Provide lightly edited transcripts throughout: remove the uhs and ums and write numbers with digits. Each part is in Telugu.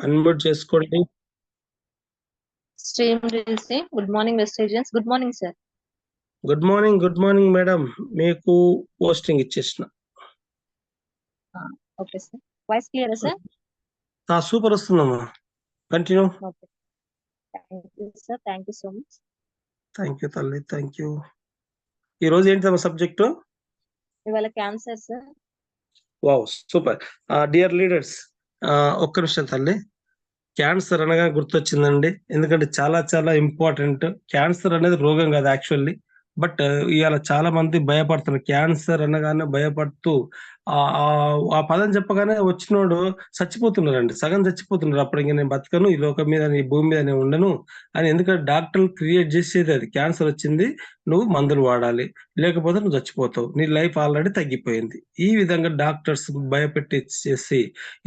అన్మ్యూట్ చేసుకోండి. Stream release. Good morning, West Asians. Good morning, sir. Good morning madam. మీకు పోస్టింగ్ ఇచ్చేసిన. Okay, sir. Voice clear, sir? Super వస్తుందమ్మా. Continue. Okay. Thank you, sir. Thank you so much. Thank you తల్లి, థ్యాంక్ యూ. ఈ రోజు ఏంటి సబ్జెక్టు? ఇవాళ cancer, sir. Wow, super. Dear leaders, ఒక్క నిమిషం తల్లి. క్యాన్సర్ అనగా గుర్తొచ్చిందండి. ఎందుకంటే చాలా చాలా ఇంపార్టెంట్. క్యాన్సర్ అనేది రోగం కాదు యాక్చువల్లీ. బట్ ఇవాళ చాలా మంది భయపడుతున్నారు. క్యాన్సర్ అనగానే భయపడుతూ ఆ పదం చెప్పగానే వచ్చినోడు చచ్చిపోతున్నారండి. సగం చచ్చిపోతున్నారు. అప్పుడు ఇంక నేను బతకను, ఈ లోకం మీద, ఈ భూమి మీద నేను ఉండను అని. ఎందుకంటే డాక్టర్లు క్రియేట్ చేసేది అది. క్యాన్సర్ వచ్చింది, నువ్వు మందులు వాడాలి, లేకపోతే నువ్వు చచ్చిపోతావు, నీ లైఫ్ ఆల్రెడీ తగ్గిపోయింది. ఈ విధంగా డాక్టర్స్ భయపెట్టేసి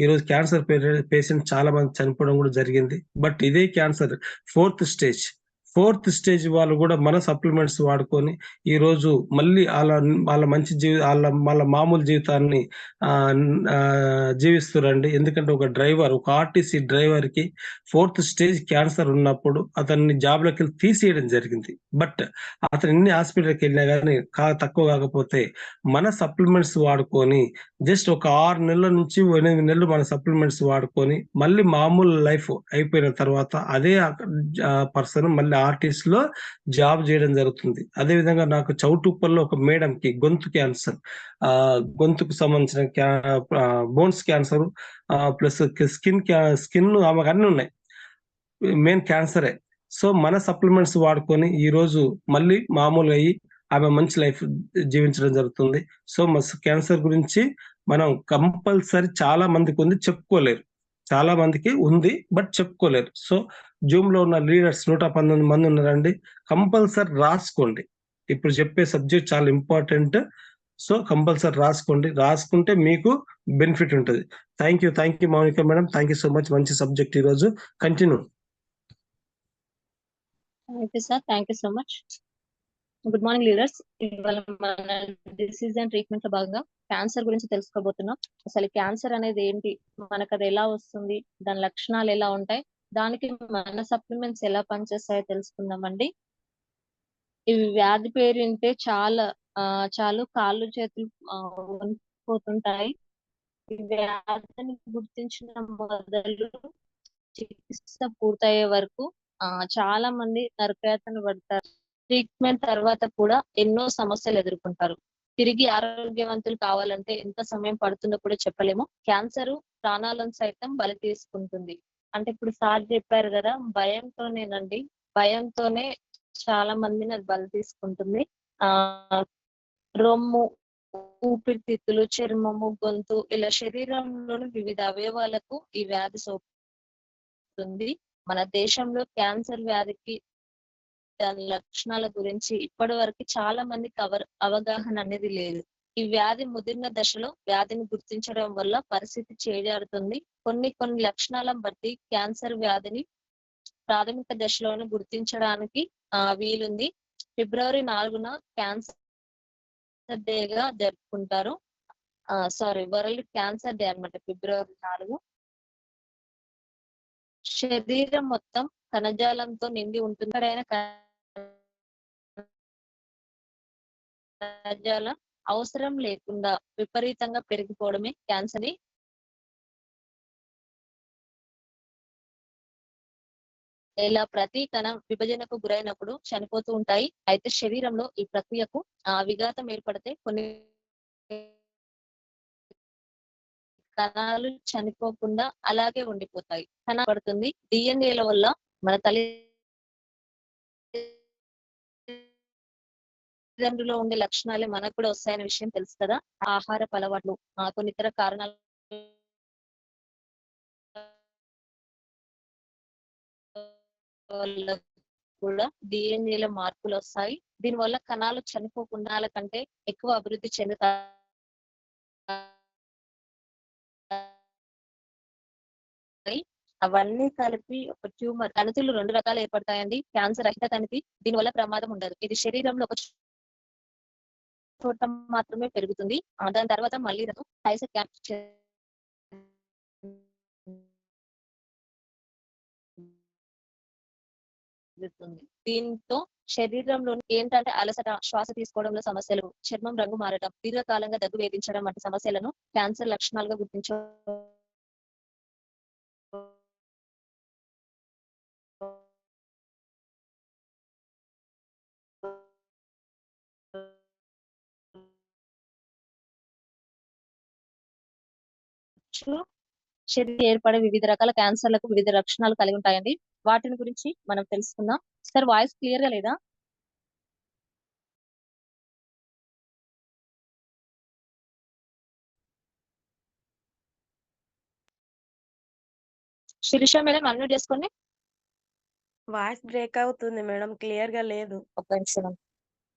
ఈరోజు క్యాన్సర్ పేషెంట్ చాలా మంది చనిపోవడం కూడా జరిగింది. బట్ ఇదే క్యాన్సర్ ఫోర్త్ స్టేజ్ వాళ్ళు కూడా మన సప్లిమెంట్స్ వాడుకొని ఈ రోజు మళ్ళీ వాళ్ళ మంచి వాళ్ళ మామూలు జీవితాన్ని జీవిస్తురండి. ఎందుకంటే ఒక ఆర్టీసీ డ్రైవర్ కి ఫోర్త్ స్టేజ్ క్యాన్సర్ ఉన్నప్పుడు అతన్ని జాబ్ లోకి తీసేయడం జరిగింది. బట్ అతను ఎన్ని హాస్పిటల్కి వెళ్ళినా కానీ తక్కువ కాకపోతే మన సప్లిమెంట్స్ వాడుకొని జస్ట్ ఒక 6 నెలల నుంచి 8 నెలలు మన సప్లిమెంట్స్ వాడుకొని మళ్ళీ మామూలు లైఫ్ అయిపోయిన తర్వాత అదే పర్సన్ మళ్ళీ ఆర్టిస్ట్ లో జాబ్ చేయడం జరుగుతుంది. అదే విధంగా నాకు చౌటుప్పల్లో ఒక మేడం కి గొంతుకు సంబంధించిన బోన్స్ క్యాన్సర్ ప్లస్ స్కిన్ ఆమెకు అన్ని ఉన్నాయి, మెయిన్ క్యాన్సరే. సో మన సప్లిమెంట్స్ వాడుకొని ఈ రోజు మళ్ళీ మామూలు అయ్యి ఆమె మంచి లైఫ్ జీవించడం జరుగుతుంది. సో క్యాన్సర్ గురించి మనం కంపల్సరీ, చాలా మందికి ఉంది, చెప్పుకోలేరు. చాలా మందికి ఉంది బట్ చెప్పుకోలేరు. సో జూమ్ లో ఉన్న లీడర్స్ 119 మంది ఉన్నారండి. కంపల్సరీ రాసుకోండి. ఇప్పుడు చెప్పే సబ్జెక్ట్ చాలా ఇంపార్టెంట్. సో కంపల్సరీ రాసుకుంటే మీకు బెనిఫిట్ ఉంటుంది. Thank you Mounika madam. Thank you so much. మంచి సబ్జెక్ట్ ఈ రోజు. Continue. Thank you, sir. Thank you so much. Good morning leaders. ఇవాళ మన డిసీజ్ అండ్ ట్రీట్మెంట్ లో భాగంగా క్యాన్సర్ గురించి తెలుసుకోబోతున్నాం. అసలు క్యాన్సర్ అనేది ఏంటి, మనకు అది ఎలా వస్తుంది, దాని లక్షణాలు ఎలా ఉంటాయి, దానికి మన సప్లిమెంట్స్ ఎలా పనిచేస్తాయో తెలుసుకుందామండి. ఇవి వ్యాధి పేరు వింటే చాలు కాళ్ళు చేతులు వణికిపోతుంటాయి. ఈ వ్యాధిని గుర్తించిన మొదలు చికిత్స పూర్తయ్యే వరకు చాలా మంది నరకయాతన పడతారు. ట్రీట్మెంట్ తర్వాత కూడా ఎన్నో సమస్యలు ఎదుర్కొంటారు. తిరిగి ఆరోగ్యవంతులు కావాలంటే ఎంత సమయం పడుతుందో కూడా చెప్పలేము. క్యాన్సర్ ప్రాణాలను సైతం బలి తీసుకుంటుంది. అంటే ఇప్పుడు సార్ చెప్పారు కదా, భయంతోనే చాలా మందిని అది బలి తీసుకుంటుంది. రొమ్ము, ఊపిరితిత్తులు, చర్మము, గొంతు ఇలా శరీరంలోని వివిధ అవయవాలకు ఈ వ్యాధి సోకుతుంది. మన దేశంలో క్యాన్సర్ వ్యాధికి దాని లక్షణాల గురించి ఇప్పటి వరకు చాలా మందికి అవగాహన అనేది లేదు. ఈ వ్యాధి ముదిరిన దశలో వ్యాధిని గుర్తించడం వల్ల పరిస్థితి చేజారుతుంది. కొన్ని లక్షణాలను బట్టి క్యాన్సర్ వ్యాధిని ప్రాథమిక దశలోనే గుర్తించడానికి వీలుంది. ఫిబ్రవరి 4న క్యాన్సర్ డేగా జరుపుకుంటారు. వరల్డ్ క్యాన్సర్ డే అన్నమాట ఫిబ్రవరి 4. శరీరం మొత్తం కణజాలంతో నిండి ఉంటుంది. కణజాలం అవసరం లేకుండా విపరీతంగా పెరిగిపోవడమే క్యాన్సర్. ఇలా ప్రతి కణం విభజనకు గురైనప్పుడు చనిపోతూ ఉంటాయి. అయితే శరీరంలో ఈ ప్రక్రియకు విఘాతం ఏర్పడితే కొన్ని కణాలు చనిపోకుండా అలాగే ఉండిపోతాయి. కణం పడుతుంది. డిఎన్ఏల వల్ల మన తల్లిదండ్రులో ఉండే లక్షణాలే మనకు కూడా వస్తాయనే విషయం తెలుసు కదా. ఆహారపు అలవాట్లు, కొన్ని ఇతర కారణాలు కూడా డిఎన్ఏలో మార్పులు వస్తాయి. దీనివల్ల కణాలు చనిపోకుండా కంటే ఎక్కువ అభివృద్ధి చెందుతాయి. అవన్నీ కలిపి ఒక ట్యూమర్. కణితులు 2 రకాలు ఏర్పడతాయండి. క్యాన్సర్ రహిత కణితి, దీనివల్ల ప్రమాదం ఉండదు. ఇది శరీరంలో ఒక చోట మాత్రమే పెరుగుతుంది. దాని తర్వాత మళ్ళీ చెందుతుంది. దీంతో శరీరంలోని ఏంటంటే అలసట, శ్వాస తీసుకోవడంలో సమస్యలు, చర్మం రంగు మారటం, దీర్ఘకాలంగా దగ్గు వేధించడం వంటి సమస్యలను క్యాన్సర్ లక్షణాలుగా గుర్తించవచ్చు. శరీరం ఏర్పడే వివిధ రకాల క్యాన్సర్లకు వివిధ లక్షణాలు కలిగి ఉంటాయండి. వాటిని గురించి మనం తెలుసుకుందాం. సార్ వాయిస్ క్లియర్ గా లేదా? శిరీష మేడం అన్మ్యూట్ చేసుకోండి. వాయిస్ బ్రేక్ అవుతుంది మేడం, క్లియర్ గా లేదు. ఒక నిమిషం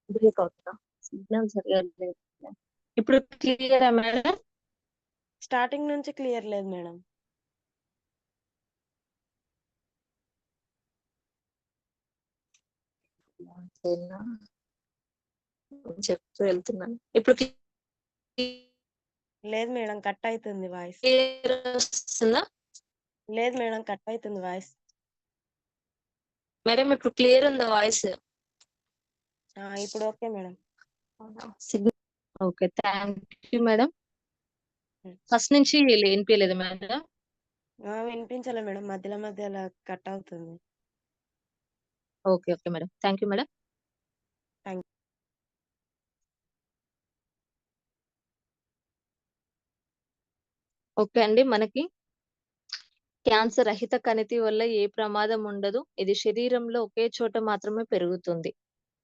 బ్రేక్ అవుతుందా? సిగ్నల్ సరిగా లేదు. ఇప్పుడు క్లియరా మేడం? స్టార్టింగ్ నుంచి క్లియర్ లేదు మేడం. చెప్తూ వెళ్తున్నాను. ఇప్పుడు లేదు మేడం, కట్ అవుతుంది వాయిస్. క్లియర్ వస్తుందా లేదు మేడం, కట్ అవుతుంది వాయిస్. మేడం? ఇప్పుడు క్లియర్ ఉందా వాయిస్? ఇప్పుడు okay madam. Okay, thank you madam. First నుంచి వినిపించలేదు మేడం. వినిపించలే మేడం, మధ్యలో మధ్యలో కట్ అవుతుంది. Okay okay madam, thank you madam. Thank okay అండి, మనకి క్యాన్సర్ రహిత కణితి వల్ల ఏ ప్రమాదం ఉండదు. ఇది శరీరంలో ఒకే చోట మాత్రమే పెరుగుతుంది.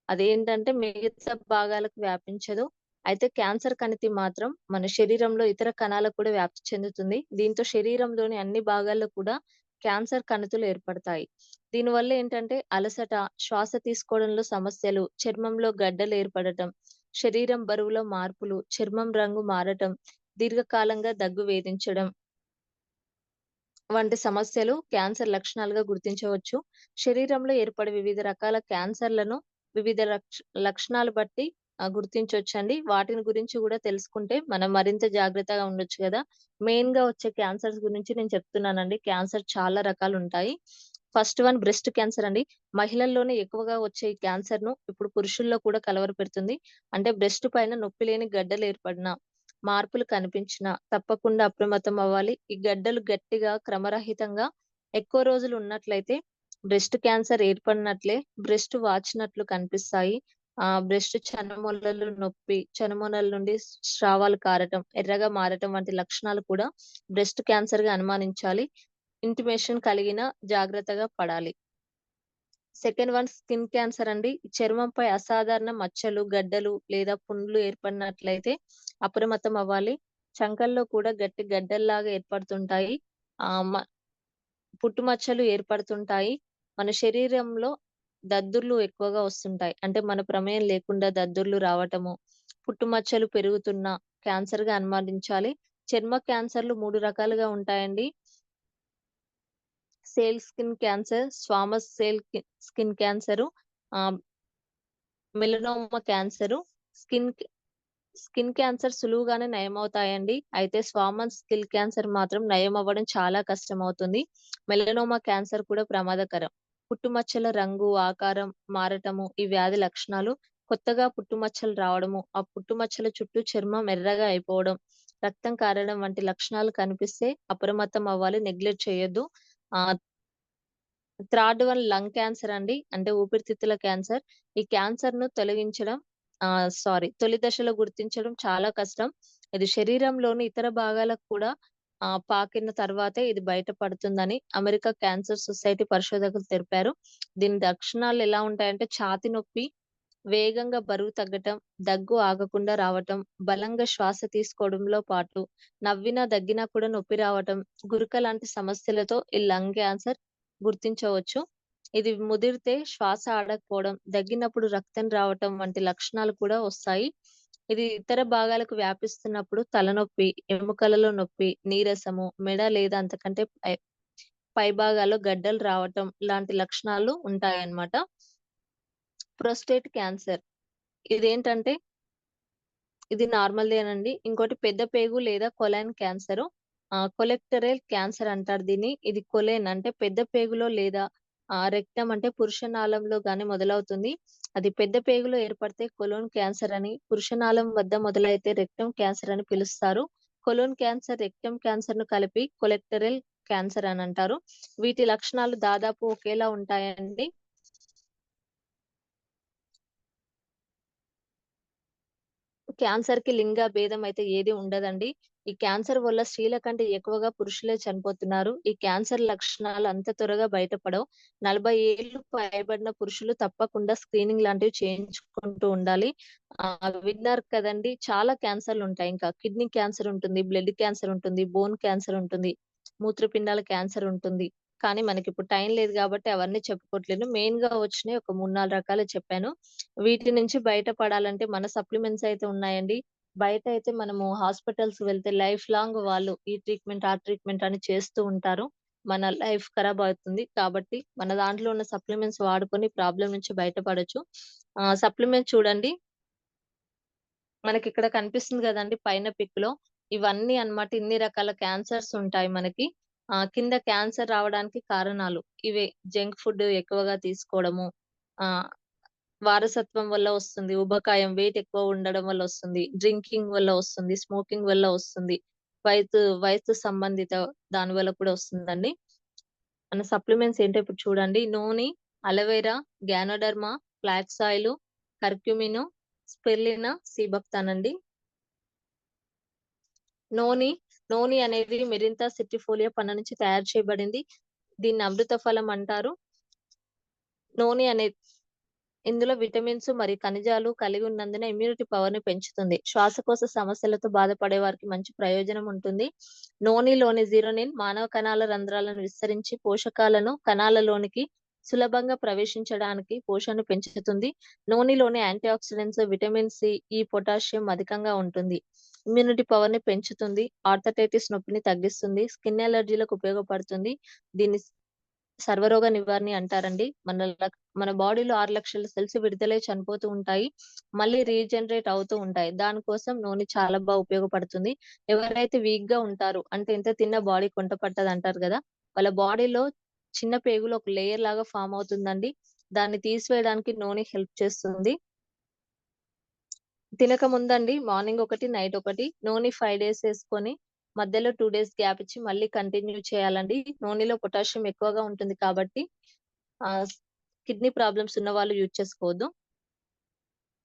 అదేంటంటే మిగతా భాగాలకు వ్యాపించదు. అయితే క్యాన్సర్ కణితి మాత్రం మన శరీరంలో ఇతర కణాలకు కూడా వ్యాప్తి చెందుతుంది. దీంతో శరీరంలోని అన్ని భాగాల్లో కూడా క్యాన్సర్ కణితులు ఏర్పడతాయి. దీనివల్ల ఏంటంటే అలసట, శ్వాస తీసుకోవడంలో సమస్యలు, చర్మంలో గడ్డలు ఏర్పడటం, శరీరం బరువులో మార్పులు, చర్మం రంగు మారటం, దీర్ఘకాలంగా దగ్గు వేధించడం వంటి సమస్యలు క్యాన్సర్ లక్షణాలుగా గుర్తించవచ్చు. శరీరంలో ఏర్పడే వివిధ రకాల క్యాన్సర్లను వివిధ లక్షణాలు బట్టి గుర్తించవచ్చండి. వాటిని గురించి కూడా తెలుసుకుంటే మనం మరింత జాగ్రత్తగా ఉండొచ్చు కదా. మెయిన్ గా వచ్చే క్యాన్సర్స్ గురించి నేను చెప్తున్నానండి. క్యాన్సర్ చాలా రకాలు ఉంటాయి. ఫస్ట్ వన్ బ్రెస్ట్ క్యాన్సర్ అండి. మహిళల్లోనే ఎక్కువగా వచ్చే ఈ క్యాన్సర్ ను ఇప్పుడు పురుషుల్లో కూడా కలవరపెడుతుంది. అంటే బ్రెస్ట్ పైన నొప్పి లేని గడ్డలు ఏర్పడిన, మార్పులు కనిపించినా తప్పకుండా అప్రమత్తం అవ్వాలి. ఈ గడ్డలు గట్టిగా క్రమరహితంగా ఎక్కువ రోజులు ఉన్నట్లయితే బ్రెస్ట్ క్యాన్సర్ ఏర్పడినట్లే. బ్రెస్ట్ వాచినట్లు కనిపిస్తాయి. బ్రెస్ట్ చనుమొనలు నొప్పి, చనుమొనల నుండి స్రావాలు కారటం, ఎర్రగా మారటం వంటి లక్షణాలు కూడా బ్రెస్ట్ క్యాన్సర్ గా అనుమానించాలి. ఇంటిమేషన్ కలిగిన జాగ్రత్తగా పడాలి. సెకండ్ వన్ స్కిన్ క్యాన్సర్ అండి. చర్మంపై అసాధారణ మచ్చలు, గడ్డలు లేదా పుండ్లు ఏర్పడినట్లయితే అప్రమత్తం అవ్వాలి. చంకల్లో కూడా గట్టి గడ్డల్లాగా ఏర్పడుతుంటాయి. ఆ పుట్టుమచ్చలు ఏర్పడుతుంటాయి. మన శరీరంలో దద్దుర్లు ఎక్కువగా వస్తుంటాయి. అంటే మన ప్రమేయం లేకుండా దద్దుర్లు రావటము, పుట్టుమచ్చలు పెరుగుతున్న క్యాన్సర్ గా అనుమానించాలి. చర్మ క్యాన్సర్లు 3 రకాలుగా ఉంటాయండి. Cell skin cancer, squamous cell skin cancer, melanoma cancer. Skin skin cancer సులువుగానే నయమవుతాయండి. అయితే స్వామస్ స్కిన్ క్యాన్సర్ మాత్రం నయం అవ్వడం చాలా కష్టం అవుతుంది. మెలనోమా క్యాన్సర్ కూడా ప్రమాదకరం. పుట్టుమచ్చల రంగు, ఆకారం మారటము ఈ వ్యాధి లక్షణాలు. కొత్తగా పుట్టుమచ్చలు రావడము, ఆ పుట్టుమచ్చల చుట్టూ చర్మం ఎర్రగా అయిపోవడం, రక్తం కారడం వంటి లక్షణాలు కనిపిస్తే అప్రమత్తం అవ్వాలి, నెగ్లెక్ట్ చేయొద్దు. ఆ థర్డ్ వన్ లంగ్ క్యాన్సర్ అండి. అంటే ఊపిరితిత్తుల క్యాన్సర్. ఈ క్యాన్సర్ ను తొలి దశలో గుర్తించడం చాలా కష్టం. ఇది శరీరంలోని ఇతర భాగాలకు కూడా పాకిన తర్వాతే ఇది బయటపడుతుందని అమెరికా క్యాన్సర్ సొసైటీ పరిశోధకులు తెలిపారు. దీని లక్షణాలు ఎలా ఉంటాయంటే ఛాతీ నొప్పి, వేగంగా బరువు తగ్గటం, దగ్గు ఆగకుండా రావటం, బలంగా శ్వాస తీసుకోవడంలో పాటు నవ్వినా దగ్గినా కూడా నొప్పి రావటం, గురక లాంటి సమస్యలతో ఈ లంగ్ క్యాన్సర్ గుర్తించవచ్చు. ఇది ముదిరితే శ్వాస ఆడకపోవడం, దగ్గినప్పుడు రక్తం రావటం వంటి లక్షణాలు కూడా వస్తాయి. ఇది ఇతర భాగాలకు వ్యాపిస్తున్నప్పుడు తలనొప్పి, ఎముకలలో నొప్పి, నీరసము, మెడ లేదా అంతకంటే పై భాగాల్లో గడ్డలు రావటం లాంటి లక్షణాలు ఉంటాయన్నమాట. ప్రోస్టేట్ క్యాన్సర్ ఇదేంటంటే ఇది నార్మల్దేనండి. ఇంకోటి పెద్ద పేగు లేదా కొలైన్ క్యాన్సర్. కొలెక్టరల్ క్యాన్సర్ అంటారు దీన్ని. ఇది కొలైన్ అంటే పెద్ద పేగులో లేదా రెక్టమ్ అంటే పురుషనాళంలో గాని మొదలవుతుంది. అది పెద్ద పేగులో ఏర్పడితే కొలోన్ క్యాన్సర్ అని, పురుషనాళం వద్ద మొదలైతే రెక్టమ్ క్యాన్సర్ అని పిలుస్తారు. కొలోన్ క్యాన్సర్, రెక్టమ్ క్యాన్సర్‌ను కలిపి కొలెక్టరల్ క్యాన్సర్ అని అంటారు. వీటి లక్షణాలు దాదాపు ఒకేలా ఉంటాయండి. క్యాన్సర్‌కి లింగ భేదం అయితే ఏది ఉండదండి. ఈ క్యాన్సర్ వల్ల స్త్రీల కంటే ఎక్కువగా పురుషులే చనిపోతున్నారు. ఈ క్యాన్సర్ లక్షణాలు అంత త్వరగా బయటపడవు. 40 ఏళ్లు పైబడిన పురుషులు తప్పకుండా స్క్రీనింగ్ లాంటివి చేయించుకుంటూ ఉండాలి. విన్నారు కదండీ! చాలా క్యాన్సర్‌లుంటాయి ఇంకా. కిడ్నీ క్యాన్సర్ ఉంటుంది, బ్లడ్ క్యాన్సర్ ఉంటుంది, బోన్ క్యాన్సర్ ఉంటుంది, మూత్రపిండాల క్యాన్సర్ ఉంటుంది. కానీ మనకిప్పుడు టైం లేదు గాబట్టి అవన్నీ చెప్పుకోవట్లేను. మెయిన్‌గా వచ్చినయి ఒక 3, 4 రకాలు చెప్పాను. వీటి నుంచి బయటపడాలంటే మన సప్లిమెంట్స్ అయితే ఉన్నాయండి. బయటైతే మనము హాస్పిటల్స్ వెళ్తే లైఫ్ లాంగ్ వాళ్ళు ఈ ట్రీట్‌మెంట్, ఆ ట్రీట్‌మెంట్ అని చేస్తూ ఉంటారు. మన లైఫ్ ఖరాబ్ అవుతుంది. కాబట్టి మన దాంట్లో ఉన్న సప్లిమెంట్స్ వాడుకొని ప్రాబ్లమ్ నుంచి బయటపడొచ్చు. సప్లిమెంట్ చూడండి. మనకిక్కడ కనిపిస్తుంది గదండీ పైన పిక్‌లో. ఇవన్నీ అన్నమాట. ఇన్ని రకాల క్యాన్సర్స్ ఉంటాయి మనకి. కింద క్యాన్సర్ రావడానికి కారణాలు ఇవే. జంక్ ఫుడ్ ఎక్కువగా తీసుకోవడము, ఆహ్, వారసత్వం వల్ల వస్తుంది. ఊబకాయం, వెయిట్ ఎక్కువ ఉండడం వల్ల వస్తుంది. డ్రింకింగ్ వల్ల వస్తుంది. స్మోకింగ్ వల్ల వస్తుంది. వయసు సంబంధిత దాని వల్ల కూడా వస్తుందండి. మన సప్లిమెంట్స్ ఏంటో ఇప్పుడు చూడండి. నూని, aloe vera, ganoderma, flax oil, curcumin, spirulina, sea buckthorn అండి. నోని, నోని అనేది మిరింతా సిట్రిఫోలియా పండు నుంచి తయారు చేయబడింది. దీన్ని అమృత ఫలం అంటారు. నోని అనే ఇందులో విటమిన్స్ మరియు ఖనిజాలు కలిగి ఉన్నందున ఇమ్యూనిటీ పవర్‌ని పెంచుతుంది. శ్వాసకోశ సమస్యలతో బాధపడే వారికి మంచి ప్రయోజనం ఉంటుంది. నోనిలోని జిరోనిన్ మానవ కణాల రంధ్రాలను విస్తరించి పోషకాలను కణాలలోనికి సులభంగా ప్రవేశించడానికి పోషణను పెంచుతుంది. నూనెలోని యాంటీ ఆక్సిడెంట్స్, విటమిన్ సి, ఈ, పొటాషియం అధికంగా ఉంటుంది. ఇమ్యూనిటీ పవర్‌ని పెంచుతుంది. ఆర్థరైటిస్ నొప్పిని తగ్గిస్తుంది. స్కిన్ అలర్జీలకు ఉపయోగపడుతుంది. దీన్ని సర్వరోగ నివారణి అంటారండి. మన బాడీలో 6,00,000 సెల్స్ విడుదలై చనిపోతూ ఉంటాయి. మళ్ళీ రీజనరేట్ అవుతూ ఉంటాయి. దానికోసం నూనె చాలా ఉపయోగపడుతుంది. ఎవరైతే వీక్‌గా ఉంటారో అంటే ఎంత తిన్నా బాడీ కుంట పట్టదంటారు గదా! వాళ్ళ బాడీలో చిన్న పేగులు ఒక లేయర్ లాగా ఫార్మ్ అవుతుందండి. దాన్ని తీసివేయడానికి నూనె హెల్ప్ చేస్తుంది. తినక ముందండి మార్నింగ్ ఒకటి, నైట్ ఒకటి నూనె 5 డేస్ ఏసుకొని మధ్యలో 2 డేస్ గ్యాప్ ఇచ్చి మళ్ళీ కంటిన్యూ చేయాలండి. నూనెలో పొటాషియం ఎక్కువగా ఉంటుంది కాబట్టి ఆహ్, కిడ్నీ ప్రాబ్లమ్స్ ఉన్నవాళ్ళు యూజ్ చేసుకోవద్దు.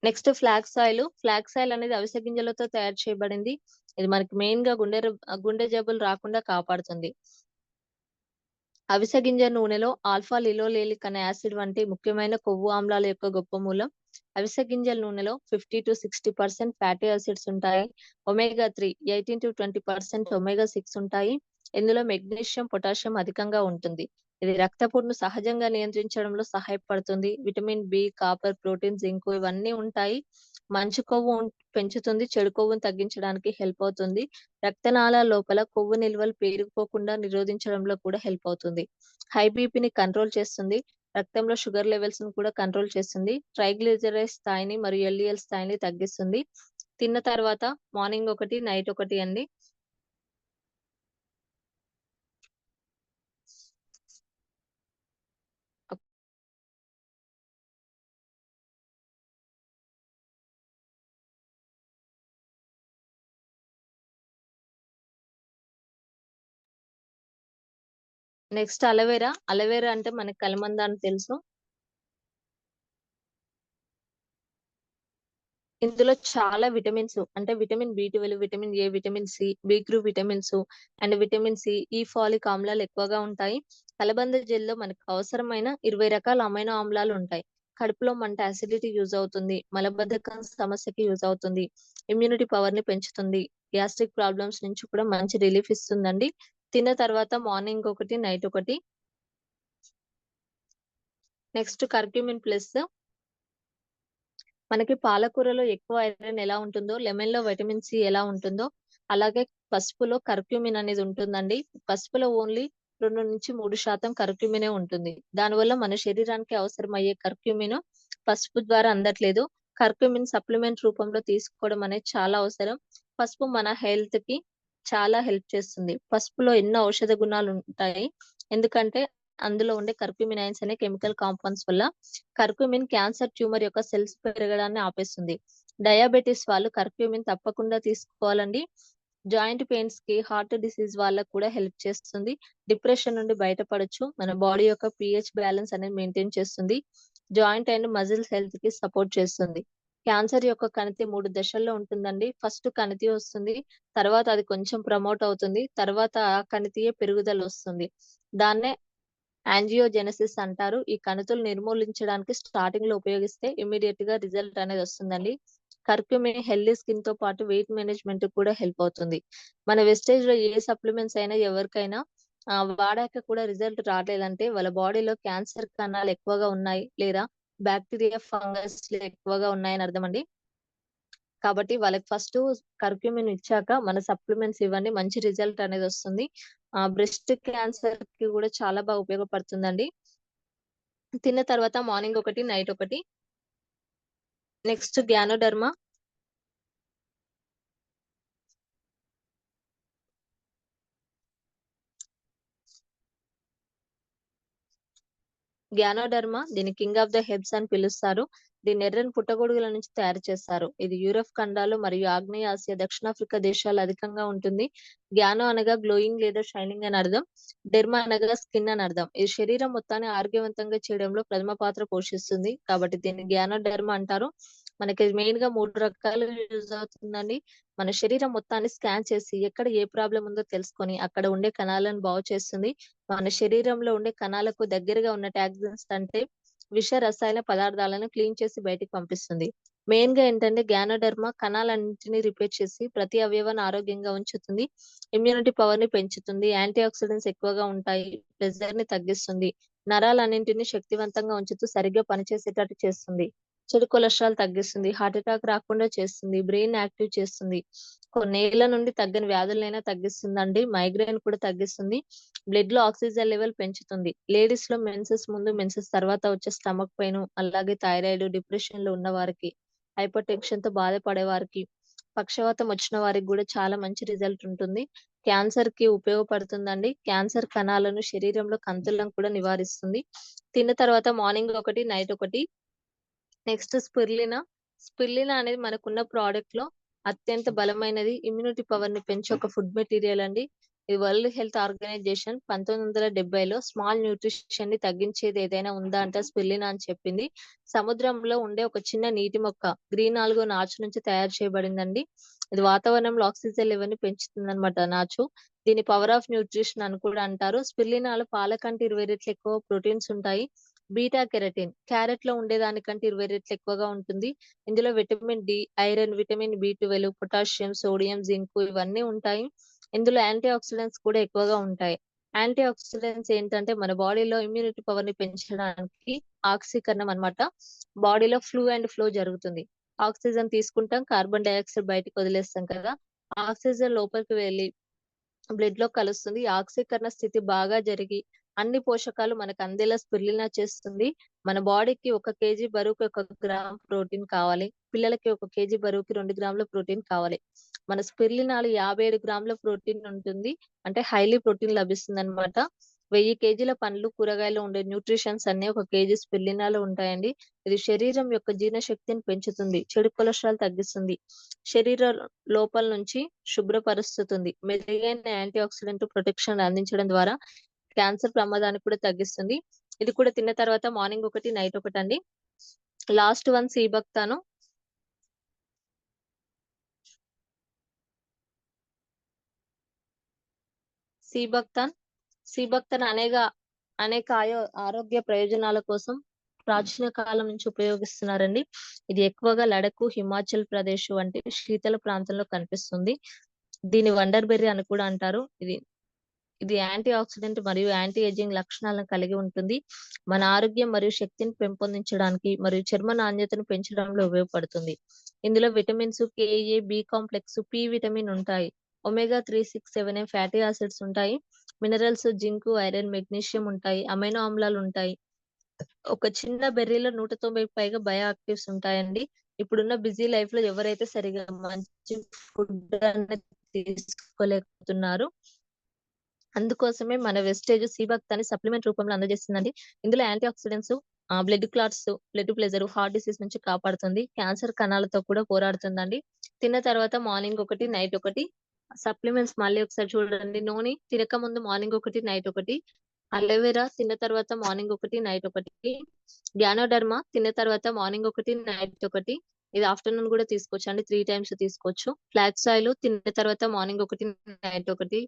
Next flax oil. Flax oil అనేది అవిసె గింజలతో తయారు చేయబడింది. ఇది మనకి మెయిన్‌గా గుండె జబ్బులు రాకుండా కాపాడుతుంది. అవిసె గింజ నూనెలో ఆల్ఫా లినోలేనిక్ అనే యాసిడ్ వంటి ముఖ్యమైన కొవ్వు ఆమ్లాల యొక్క గొప్ప మూలం. అవిసె గింజల నూనెలో 50-60% ఫ్యాటీ యాసిడ్స్ ఉంటాయి. ఒమేగా 3 18-20% ఒమేగా 6 ఉంటాయి. ఇందులో మెగ్నీషియం, పొటాషియం అధికంగా ఉంటుంది. ఇది రక్తపోటును సహజంగా నియంత్రించడంలో సహాయపడుతుంది. Vitamin B, copper, protein, zinc ఇవన్నీ ఉంటాయి. మంచి కొవ్వు పెంచుతుంది. చెడు కొవ్వును తగ్గించడానికి హెల్ప్ అవుతుంది. రక్తనాళాల లోపల కొవ్వు నిల్వలు పేరుకుపోకుండా నిరోధించడంలో కూడా హెల్ప్ అవుతుంది. హై బీపీని కంట్రోల్ చేస్తుంది. రక్తంలో షుగర్ లెవెల్స్‌ని కూడా కంట్రోల్ చేస్తుంది. ట్రైగ్లిజరైడ్ స్థాయిని మరియు ఎల్‌డిఎల్ స్థాయిని తగ్గిస్తుంది. తిన్న తర్వాత మార్నింగ్ ఒకటి, నైట్ ఒకటి అండి. Next aloe vera. అలోవెరా అంటే మనకి కలమంద అని తెలుసు. ఇందులో చాలా విటమిన్స్ అంటే విటమిన్ బి12, vitamin A, vitamin C, B group vitamins and vitamin C, ఈ ఫాలిక్ ఆమ్లాలు ఎక్కువగా ఉంటాయి. కలబంద జెల్‌లో మనకు అవసరమైన 20 రకాల అమైనో ఆమ్లాలు ఉంటాయి. కడుపులో మంట, అసిడిటీ యూజ్ అవుతుంది. మలబద్ధకం సమస్యకి యూజ్ అవుతుంది. ఇమ్యూనిటీ పవర్‌ని పెంచుతుంది. గ్యాస్ట్రిక్ ప్రాబ్లమ్స్ నుంచి కూడా మంచి రిలీఫ్ ఇస్తుందండి. తిన్న తర్వాత మార్నింగ్ ఒకటి, నైట్ ఒకటి. Next curcumin plus. మనకి పాలకూరలో ఎక్కువ ఐరన్ ఎలా ఉంటుందో, లెమన్‌లో విటమిన్ సి ఎలా ఉంటుందో, అలాగే పసుపులో కర్క్యూమిన్ అనేది ఉంటుందండి. పసుపులో ఓన్లీ 2-3% కర్క్యూమినే ఉంటుంది. దానివల్ల మన శరీరానికి అవసరమయ్యే కర్క్యూమిన్ పసుపు ద్వారా అందట్లేదు. కర్క్యూమిన్ సప్లిమెంట్ రూపంలో తీసుకోవడం అనేది చాలా అవసరం. పసుపు మన హెల్త్‌కి చాలా హెల్ప్ చేస్తుంది. పసుపులో ఎన్నో ఔషధ గుణాలు ఉంటాయి. ఎందుకంటే అందులో ఉండే కర్క్యూమినైన్స్ అనే కెమికల్ కాంపౌండ్స్ వల్ల కర్క్యూమిన్ క్యాన్సర్ ట్యూమర్ యొక్క సెల్స్ పెరగడాన్ని ఆపేస్తుంది. డయాబెటిస్ వాళ్ళు కర్క్యూమిన్ తప్పకుండా తీసుకోవాలండి. జాయింట్ పెయిన్స్ కి, హార్ట్ డిసీజ్ వాళ్ళకు కూడా హెల్ప్ చేస్తుంది. డిప్రెషన్ నుండి బయటపడొచ్చు. మన బాడీ యొక్క pH బ్యాలెన్స్ అనేది మెయింటైన్ చేస్తుంది. జాయింట్ అండ్ మజిల్స్ హెల్త్ కి సపోర్ట్ చేస్తుంది. క్యాన్సర్ యొక్క కణితి 3 దశల్లో ఉంటుందండి. ఫస్ట్ కణితి వస్తుంది. తర్వాత అది కొంచెం ప్రమోట్ అవుతుంది. తర్వాత ఆ కణితియే పెరుగుదల వస్తుంది. దాన్నే యాంజియోజెనెసిస్ అంటారు. ఈ కణితులు నిర్మూలించడానికి స్టార్టింగ్ లో ఉపయోగిస్తే ఇమ్మీడియట్ గా రిజల్ట్ అనేది వస్తుందండి. కర్క్యూమిన్ హెల్దీ స్కిన్ తో పాటు వెయిట్ మేనేజ్మెంట్ కూడా హెల్ప్ అవుతుంది. మన వెస్టేజ్ లో ఏ సప్లిమెంట్స్ అయినా ఎవరికైనా వాడాక కూడా రిజల్ట్ రాలేదంటే వాళ్ళ బాడీలో క్యాన్సర్ కణాలు ఎక్కువగా ఉన్నాయి లేదా బ్యాక్టీరియా ఫంగస్ ఎక్కువగా ఉన్నాయని అర్థం అండి. కాబట్టి వాళ్ళకి ఫస్ట్ కర్క్యూమిన్ ఇచ్చాక మన సప్లిమెంట్స్ ఇవ్వండి, మంచి రిజల్ట్ అనేది వస్తుంది. బ్రెస్ట్ క్యాన్సర్ కి కూడా చాలా బాగా ఉపయోగపడుతుందండి. తిన్న తర్వాత మార్నింగ్ ఒకటి, నైట్ ఒకటి. Next ganoderma. గ్యానోడర్మా దీని కింగ్ ఆఫ్ ద హెబ్స్ అని పిలుస్తారు. దీన్ని ఎర్రని పుట్టగొడుగుల నుంచి తయారు చేస్తారు. ఇది యూరప్ ఖండాలు మరియు ఆగ్నేయ ఆసియా, దక్షిణాఫ్రికా దేశాలు అధికంగా ఉంటుంది. గ్యానో అనగా గ్లోయింగ్ లేదా షైనింగ్ అని అర్థం. డెర్మా అనగా స్కిన్ అని అర్థం. ఇది శరీరం మొత్తాన్ని ఆరోగ్యవంతంగా చేయడంలో ప్రథమ పాత్ర పోషిస్తుంది. కాబట్టి దీన్ని గ్యానోడెర్మా అంటారు. మనకి మెయిన్ గా 3 రకాలు యూజ్ అవుతుందండి. మన శరీరం మొత్తాన్ని స్కాన్ చేసి ఎక్కడ ఏ ప్రాబ్లం ఉందో తెలుసుకొని అక్కడ ఉండే కణాలను బాగు చేస్తుంది. మన శరీరంలో ఉండే కణాలకు దగ్గరగా ఉన్న టాక్సిన్స్ అంటే విష రసాయన పదార్థాలను క్లీన్ చేసి బయటికి పంపిస్తుంది. మెయిన్ గా ఏంటంటే గ్యానోడెర్మా కణాలన్నింటినీ రిపేర్ చేసి ప్రతి అవయవాన్ని ఆరోగ్యంగా ఉంచుతుంది. ఇమ్యూనిటీ పవర్ ని పెంచుతుంది. యాంటీ ఆక్సిడెంట్స్ ఎక్కువగా ఉంటాయి. ప్రెషర్ ని తగ్గిస్తుంది. నరాలన్నింటినీ శక్తివంతంగా ఉంచుతూ సరిగ్గా పనిచేసేటట్టు చేస్తుంది. చెడు కొలెస్ట్రాల్ తగ్గిస్తుంది. హార్ట్ అటాక్ రాకుండా చేస్తుంది. బ్రెయిన్ యాక్టివ్ చేస్తుంది. కొన్నేళ్ల నుండి తగ్గని వ్యాధులైనా తగ్గిస్తుందండి. మైగ్రేన్ కూడా తగ్గిస్తుంది. బ్లడ్ లో ఆక్సిజన్ లెవెల్ పెంచుతుంది. లేడీస్ లో మెన్సెస్ ముందు, మెన్సెస్ తర్వాత వచ్చే స్టమక్ పెయిన్, అలాగే థైరాయిడ్, డిప్రెషన్ లో ఉన్న వారికి, హైపర్ టెన్షన్ తో బాధపడే వారికి, పక్షవాతం వచ్చిన వారికి కూడా చాలా మంచి రిజల్ట్ ఉంటుంది. క్యాన్సర్ కి ఉపయోగపడుతుందండి. క్యాన్సర్ కణాలను శరీరంలో కంతులను కూడా నివారిస్తుంది. తిన్న తర్వాత మార్నింగ్ ఒకటి, నైట్ ఒకటి. నెక్స్ట్ స్పిర్లినా. స్పిర్లినా అనేది మనకున్న ప్రోడక్ట్ లో అత్యంత బలమైనది, ఇమ్యూనిటీ పవర్ ని పెంచే ఒక ఫుడ్ మెటీరియల్ అండి. ఇది వరల్డ్ హెల్త్ ఆర్గనైజేషన్ 1970లో స్మాల్ న్యూట్రిషన్ ని తగ్గించేది ఏదైనా ఉందా అంటే స్పిర్లినా అని చెప్పింది. సముద్రంలో ఉండే ఒక చిన్న నీటి మొక్క గ్రీన్ ఆల్గో నాచు నుంచి తయారు చేయబడిందండి. ఇది వాతావరణంలో ఆక్సిజన్ లెవెల్ ని పెంచుతుంది అనమాట నాచు. దీని పవర్ ఆఫ్ న్యూట్రిషన్ అని కూడా అంటారు. స్పిర్లినాలో పాల కంటే 20 రెట్లు ఎక్కువ ప్రోటీన్స్ ఉంటాయి. బీటా కెరటిన్ క్యారెట్ లో ఉండేదానికంటే 20 రెట్లు ఎక్కువగా ఉంటుంది. ఇందులో vitamin D, iron, vitamin B12, potassium, sodium, zinc ఇవన్నీ ఉంటాయి. ఇందులో యాంటీ ఆక్సిడెంట్స్ కూడా ఎక్కువగా ఉంటాయి. యాంటీ ఆక్సిడెంట్స్ ఏంటంటే మన బాడీలో ఇమ్యూనిటీ పవర్ ని పెంచడానికి ఆక్సీకరణం అన్నమాట. బాడీలో ఫ్లో జరుగుతుంది. ఆక్సిజన్ తీసుకుంటాం, కార్బన్ డైఆక్సైడ్ బయటకు వదిలేస్తాం కదా. ఆక్సిజన్ లోపలికి వెళ్ళి బ్లడ్ లో కలుస్తుంది. ఈ ఆక్సీకరణ స్థితి బాగా జరిగి అన్ని పోషకాలు మనకు అందేలా స్పిరులినా చేస్తుంది. మన బాడీకి 1 kg బరువుకి 1 గ్రామ్ ప్రోటీన్ కావాలి. పిల్లలకి 1 kg బరువుకి 2 గ్రాముల ప్రోటీన్ కావాలి. మన స్పిరులినాలో 57 గ్రాముల ప్రోటీన్ ఉంటుంది. అంటే హైలీ ప్రోటీన్ లభిస్తుంది అనమాట. 1000 kgల పండ్లు, కూరగాయలు ఉండే న్యూట్రిషన్స్ అన్ని 1 kg స్పిరులినాలో ఉంటాయండి. ఇది శరీరం యొక్క జీర్ణశక్తిని పెంచుతుంది. చెడు కొలెస్ట్రాల్ తగ్గిస్తుంది. శరీర లోపల నుంచి శుభ్రపరుస్తుంది. మెరుగైన యాంటీ ఆక్సిడెంట్ ప్రొటెక్షన్ అందించడం ద్వారా క్యాన్సర్ ప్రమాదాన్ని కూడా తగ్గిస్తుంది. ఇది కూడా తిన్న తర్వాత మార్నింగ్ ఒకటి, నైట్ ఒకటి అండి. Last one సీబక్తాను. సీబక్తాన్ అనేక ఆరోగ్య ప్రయోజనాల కోసం ప్రాచీన కాలం నుంచి ఉపయోగిస్తున్నారండి. ఇది ఎక్కువగా లడఖ్, హిమాచల్ ప్రదేశ్ వంటి శీతల ప్రాంతంలో కనిపిస్తుంది. దీని వండర్ బెర్రీ అని కూడా అంటారు. ఇది యాంటీ ఆక్సిడెంట్ మరియు యాంటీ ఏజింగ్ లక్షణాలను కలిగి ఉంటుంది. మన ఆరోగ్యం మరియు శక్తిని పెంపొందించడానికి మరియు చర్మ నాణ్యతను పెంచడంలో ఉపయోగపడుతుంది. ఇందులో విటమిన్స్ కే, ఏ, బి కాంప్లెక్స్, పి విటమిన్ ఉంటాయి. ఒమేగా 3, 6, 7 ఫ్యాటీ యాసిడ్స్ ఉంటాయి. మినరల్స్, జింక్, ఐరన్, మెగ్నీషియం ఉంటాయి. అమైనో ఆమ్లాలు ఉంటాయి. ఒక చిన్న బెర్రీలో 190 పైగా బయో యాక్టివ్స్ ఉంటాయండి. ఇప్పుడున్న బిజీ లైఫ్ లో ఎవరైతే సరిగా మంచి ఫుడ్ అనేది తీసుకోలేకపోతున్నారు అందుకోసమే మన వెస్టేజ్ సీబక్త్ అని సప్లిమెంట్ రూపంలో అందజేస్తుందండి. ఇందులో antioxidants, blood clots, blood pressure, heart disease నుంచి కాపాడుతుంది. క్యాన్సర్ కణాలతో కూడా పోరాడుతుందండి. తిన్న తర్వాత మార్నింగ్ ఒకటి, నైట్ ఒకటి. సప్లిమెంట్స్ మళ్ళీ ఒకసారి చూడండి. నూనె తినక ముందు మార్నింగ్ ఒకటి, నైట్ ఒకటి. అలోవెరా తిన్న తర్వాత మార్నింగ్ ఒకటి, నైట్ ఒకటి. గ్యానోడర్మా తిన్న తర్వాత మార్నింగ్ ఒకటి, నైట్ ఒకటి. ఇది ఆఫ్టర్నూన్ కూడా తీసుకోవచ్చు అండి. 3 టైమ్స్ తీసుకోవచ్చు. ఫ్లాక్స్ ఆయిల్ తిన్న తర్వాత మార్నింగ్ ఒకటి, నైట్ ఒకటి.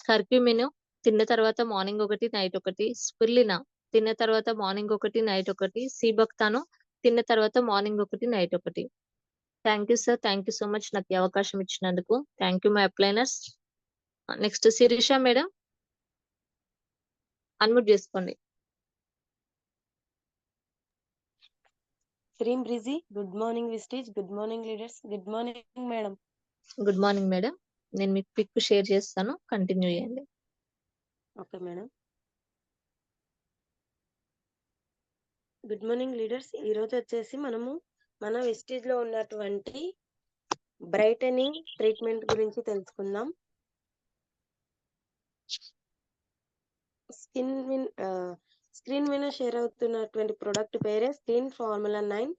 కర్క్యూమిన్ తిన్న తర్వాత మార్నింగ్ ఒకటి, నైట్ ఒకటి. స్పిరులినా తిన్న తర్వాత మార్నింగ్ ఒకటి, నైట్ ఒకటి. సీబక్తాను తిన్న తర్వాత మార్నింగ్ ఒకటి, నైట్ ఒకటి. Thank you sir. Thank you so much నాకు ఈ అవకాశం ఇచ్చినందుకు. Thank you my upliners. Next Sirisha madam unmute చేసుకోండి. శ్రీం బ్రిజీ, good morning Vestige, good morning leaders, good morning madam. Good morning madam. నేను మీకు పిక్ షేర్ చేస్తాను. కంటిన్యూ చేయండి. Okay madam. Good morning leaders. ఈరోజు వచ్చేసి మనము మన వెస్టేజ్ లో ఉన్నటువంటి బ్రైటనింగ్ ట్రీట్మెంట్ గురించి తెలుసుకుందాం. స్క్రీన్ మీద షేర్ అవుతున్నటువంటి ప్రొడక్ట్ పేరే skin formula 9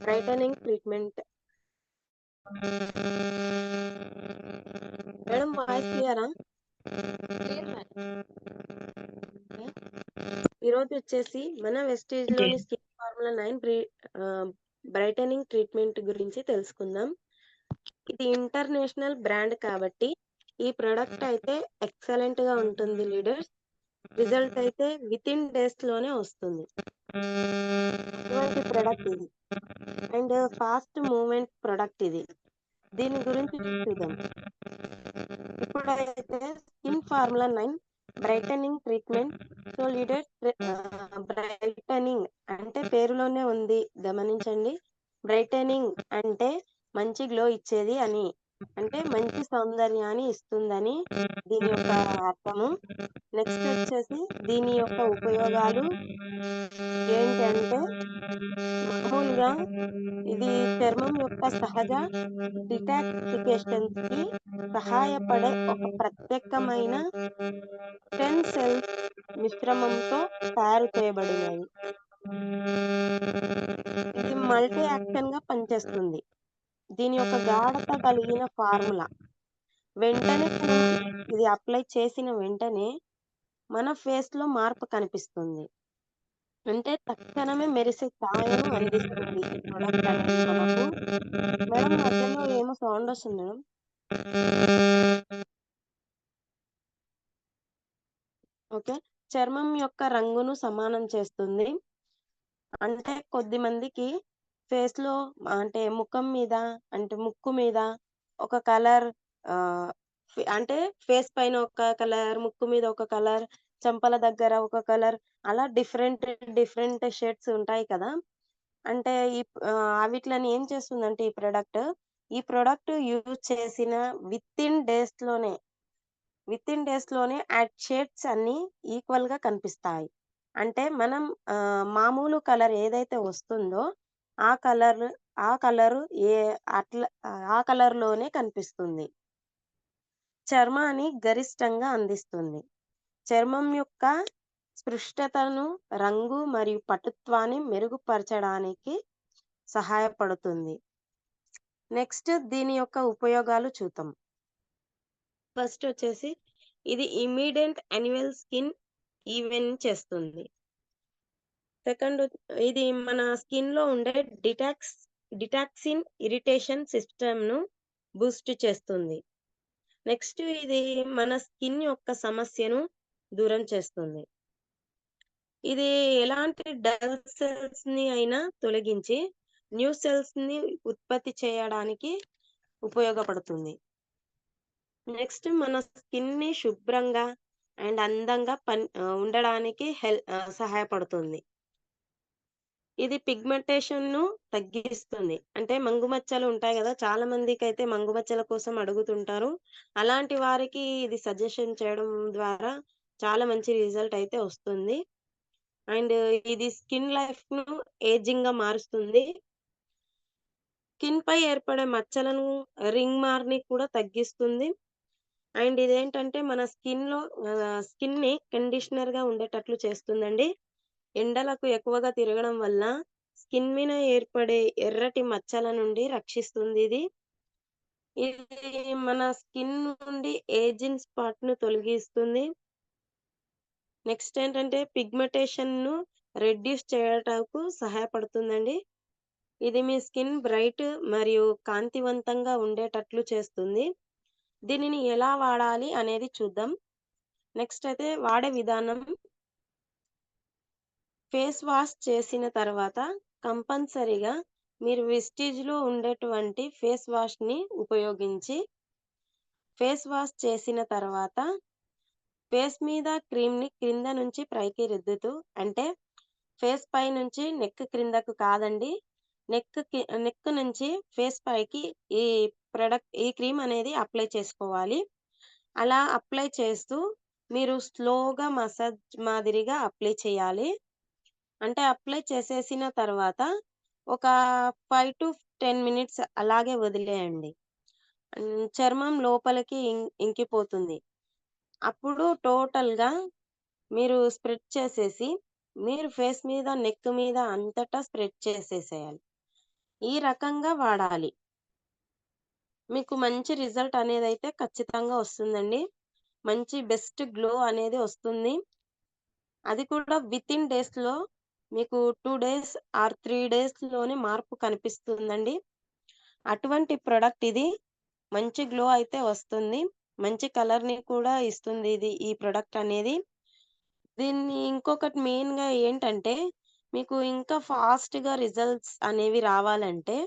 brightening treatment. Madam voice క్లియరా? ఈరోజు వచ్చేసి మన వెస్టేజ్ లోని స్కిన్ ఫార్ములా 9 బ్రైటనింగ్ ట్రీట్మెంట్ గురించి తెలుసుకుందాం. ఇది ఇంటర్నేషనల్ బ్రాండ్ కాబట్టి ఈ ప్రొడక్ట్ అయితే ఎక్సలెంట్ గా ఉంటుంది లీడర్స్. రిజల్ట్ అయితే విత్ ఇన్ డేస్ లోనే వస్తుంది. ఇటువంటి ప్రొడక్ట్ ఇది అండ్ ఫాస్ట్ మూవ్మెంట్ ప్రొడక్ట్ ఇది. దీని గురించి చూద్దాం. ఇప్పుడైతే skin formula 9 brightening treatment. So leader brightening అంటే పేరులోనే ఉంది, గమనించండి. బ్రైటనింగ్ అంటే మంచి గ్లో ఇచ్చేది అని, అంటే మంచి సౌందర్యాన్ని ఇస్తుందని దీని యొక్క అర్థము. నెక్స్ట్ వచ్చేసి దీని యొక్క ఉపయోగాలు ఏంటంటే, మామూలుగా ఇది చర్మం యొక్క సహజ డిటాక్సిఫికేషన్స్ కి సహాయపడే ఒక ప్రత్యేకమైన 10 సెల్స్ మిశ్రమంతో తయారు చేయబడినది. ఇది మల్టీ యాక్షన్ గా పనిచేస్తుంది. దీని యొక్క గాఢత కలిగిన ఫార్ములా వెంటనే మనం ఇది అప్లై చేసిన వెంటనే మన ఫేస్ లో మార్పు కనిపిస్తుంది. అంటే తక్షణమే మెరిసే ఛాయను అందిస్తుంది ఈ ప్రొడక్ట్ అనేది మనకు. మేడం మధ్యలో ఏమో సౌండ్ వస్తుంది మేడం. ఓకే. చర్మం యొక్క రంగును సమానం చేస్తుంది. అంటే కొద్ది మందికి ఫేస్ లో అంటే ముఖం మీద, అంటే ముక్కు మీద ఒక కలర్, అంటే ఫేస్ పైన ఒక కలర్, ముక్కు మీద ఒక కలర్, చెంపల దగ్గర ఒక కలర్, అలా డిఫరెంట్ షేడ్స్ ఉంటాయి కదా. అంటే అవిట్లని ఏం చేస్తుందంటే ఈ ప్రొడక్ట్ యూజ్ చేసిన విత్ ఇన్ డేస్ లోనే ఆ షేడ్స్ అన్ని ఈక్వల్ గా కనిపిస్తాయి. అంటే మనం మామూలు కలర్ ఏదైతే వస్తుందో ఆ కలర్ ఆ కలర్ లోనే కనిపిస్తుంది. చర్మాన్ని గరిష్టంగా అందిస్తుంది. చర్మం యొక్క స్పష్టతను, రంగు మరియు పటుత్వాన్ని మెరుగుపరచడానికి సహాయపడుతుంది. నెక్స్ట్ దీని యొక్క ఉపయోగాలు చూద్దాం. ఫస్ట్ వచ్చేసి ఇది ఇమ్మీడియట్ యాన్యువల్ స్కిన్ ఈవెన్ చేస్తుంది. సెకండ్, ఇది మన స్కిన్ లో ఉండే డిటాక్సిన్ ఇరిటేషన్ సిస్టమ్ ను బూస్ట్ చేస్తుంది. నెక్స్ట్ ఇది మన స్కిన్ యొక్క సమస్యను దూరం చేస్తుంది. ఇది ఎలాంటి డల్ సెల్స్ ని అయినా తొలగించి న్యూ సెల్స్ ని ఉత్పత్తి చేయడానికి ఉపయోగపడుతుంది. నెక్స్ట్ మన స్కిన్ ని శుభ్రంగా అండ్ అందంగా ఉండడానికి సహాయపడుతుంది. ఇది పిగ్మెంటేషన్ ను తగ్గిస్తుంది. అంటే మంగుమచ్చలు ఉంటాయి కదా, చాలా మందికి అయితే మంగుమచ్చల కోసం అడుగుతుంటారు. అలాంటి వారికి ఇది సజెషన్ చేయడం ద్వారా చాలా మంచి రిజల్ట్ అయితే వస్తుంది. అండ్ ఇది స్కిన్ లైఫ్ ను ఏజింగ్ గా మారుస్తుంది. స్కిన్ పై ఏర్పడే మచ్చలను, రింగ్ మార్క్ ని కూడా తగ్గిస్తుంది. అండ్ ఇదేంటంటే మన స్కిన్‌ని కండిషనర్‌గా ఉండేటట్లు చేస్తుందండి. ఎండలకు ఎక్కువగా తిరగడం వల్ల స్కిన్ మీద ఏర్పడే ఎర్రటి మచ్చల నుండి రక్షిస్తుందిది. ఇది మన స్కిన్ నుండి ఏజింగ్ స్పాట్‌ను తొలగిస్తుంది. నెక్స్ట్ ఏంటంటే పిగ్మెంటేషన్‌ను రెడ్యూస్ చేయటకు సహాయపడుతుందండి. ఇది మీ స్కిన్ బ్రైట్ మరియు కాంతివంతంగా ఉండేటట్లు చేస్తుంది. దీనిని ఎలా వాడాలి అనేది చూద్దాం. నెక్స్ట్ అయితే వాడే విధానం. ఫేస్ వాష్ చేసిన తర్వాత కంపల్సరీగా మీరు విస్టిజ్‌లో ఉండేటువంటి ఫేస్ వాష్‌ని ఉపయోగించి ఫేస్ వాష్ చేసిన తర్వాత ఫేస్ మీద క్రీమ్‌ని క్రింద నుంచి పైకి రుద్దుతూ అంటే ఫేస్ పై నుంచి నెక్ క్రిందకు కాదండి. నెక్ నుంచి ఫేస్ పైకి ఈ ఈ క్రీమ్ అనేది అప్లై చేసుకోవాలి. అలా అప్లై చేస్తూ మీరు స్లోగా మసాజ్ మాదిరిగా అప్లై చేయాలి. అంటే అప్లై చేసేసిన తర్వాత ఒక 5-10 మినిట్స్ అలాగే వదిలేయండి. చర్మం లోపలికి ఇంకిపోతుంది. అప్పుడు టోటల్‌గా మీరు స్ప్రెడ్ చేసేసి, మీరు ఫేస్ మీద, నెక్ మీద అంతటా స్ప్రెడ్ చేసేసేయాలి. ఈ రకంగా వాడాలి. మీకు మంచి రిజల్ట్ అనేదైతే ఖచ్చితంగా వస్తుందండి. మంచి బెస్ట్ గ్లో అనేది వస్తుంది. అది కూడా వితిన్ డేస్‌లో మీకు 2 డేస్ ఆర్ 3 డేస్‌లోనే మార్పు కనిపిస్తుందండి. అటువంటి ప్రొడక్ట్ ఇది. మంచి గ్లో అయితే వస్తుంది. మంచి కలర్‌ని కూడా ఇస్తుంది ఈ ప్రొడక్ట్ అనేది. దీన్ని ఇంకొకటి మెయిన్‌గా ఏంటంటే, మీకు ఇంకా ఫాస్ట్‌గా రిజల్ట్స్ అనేవి రావాలంటే,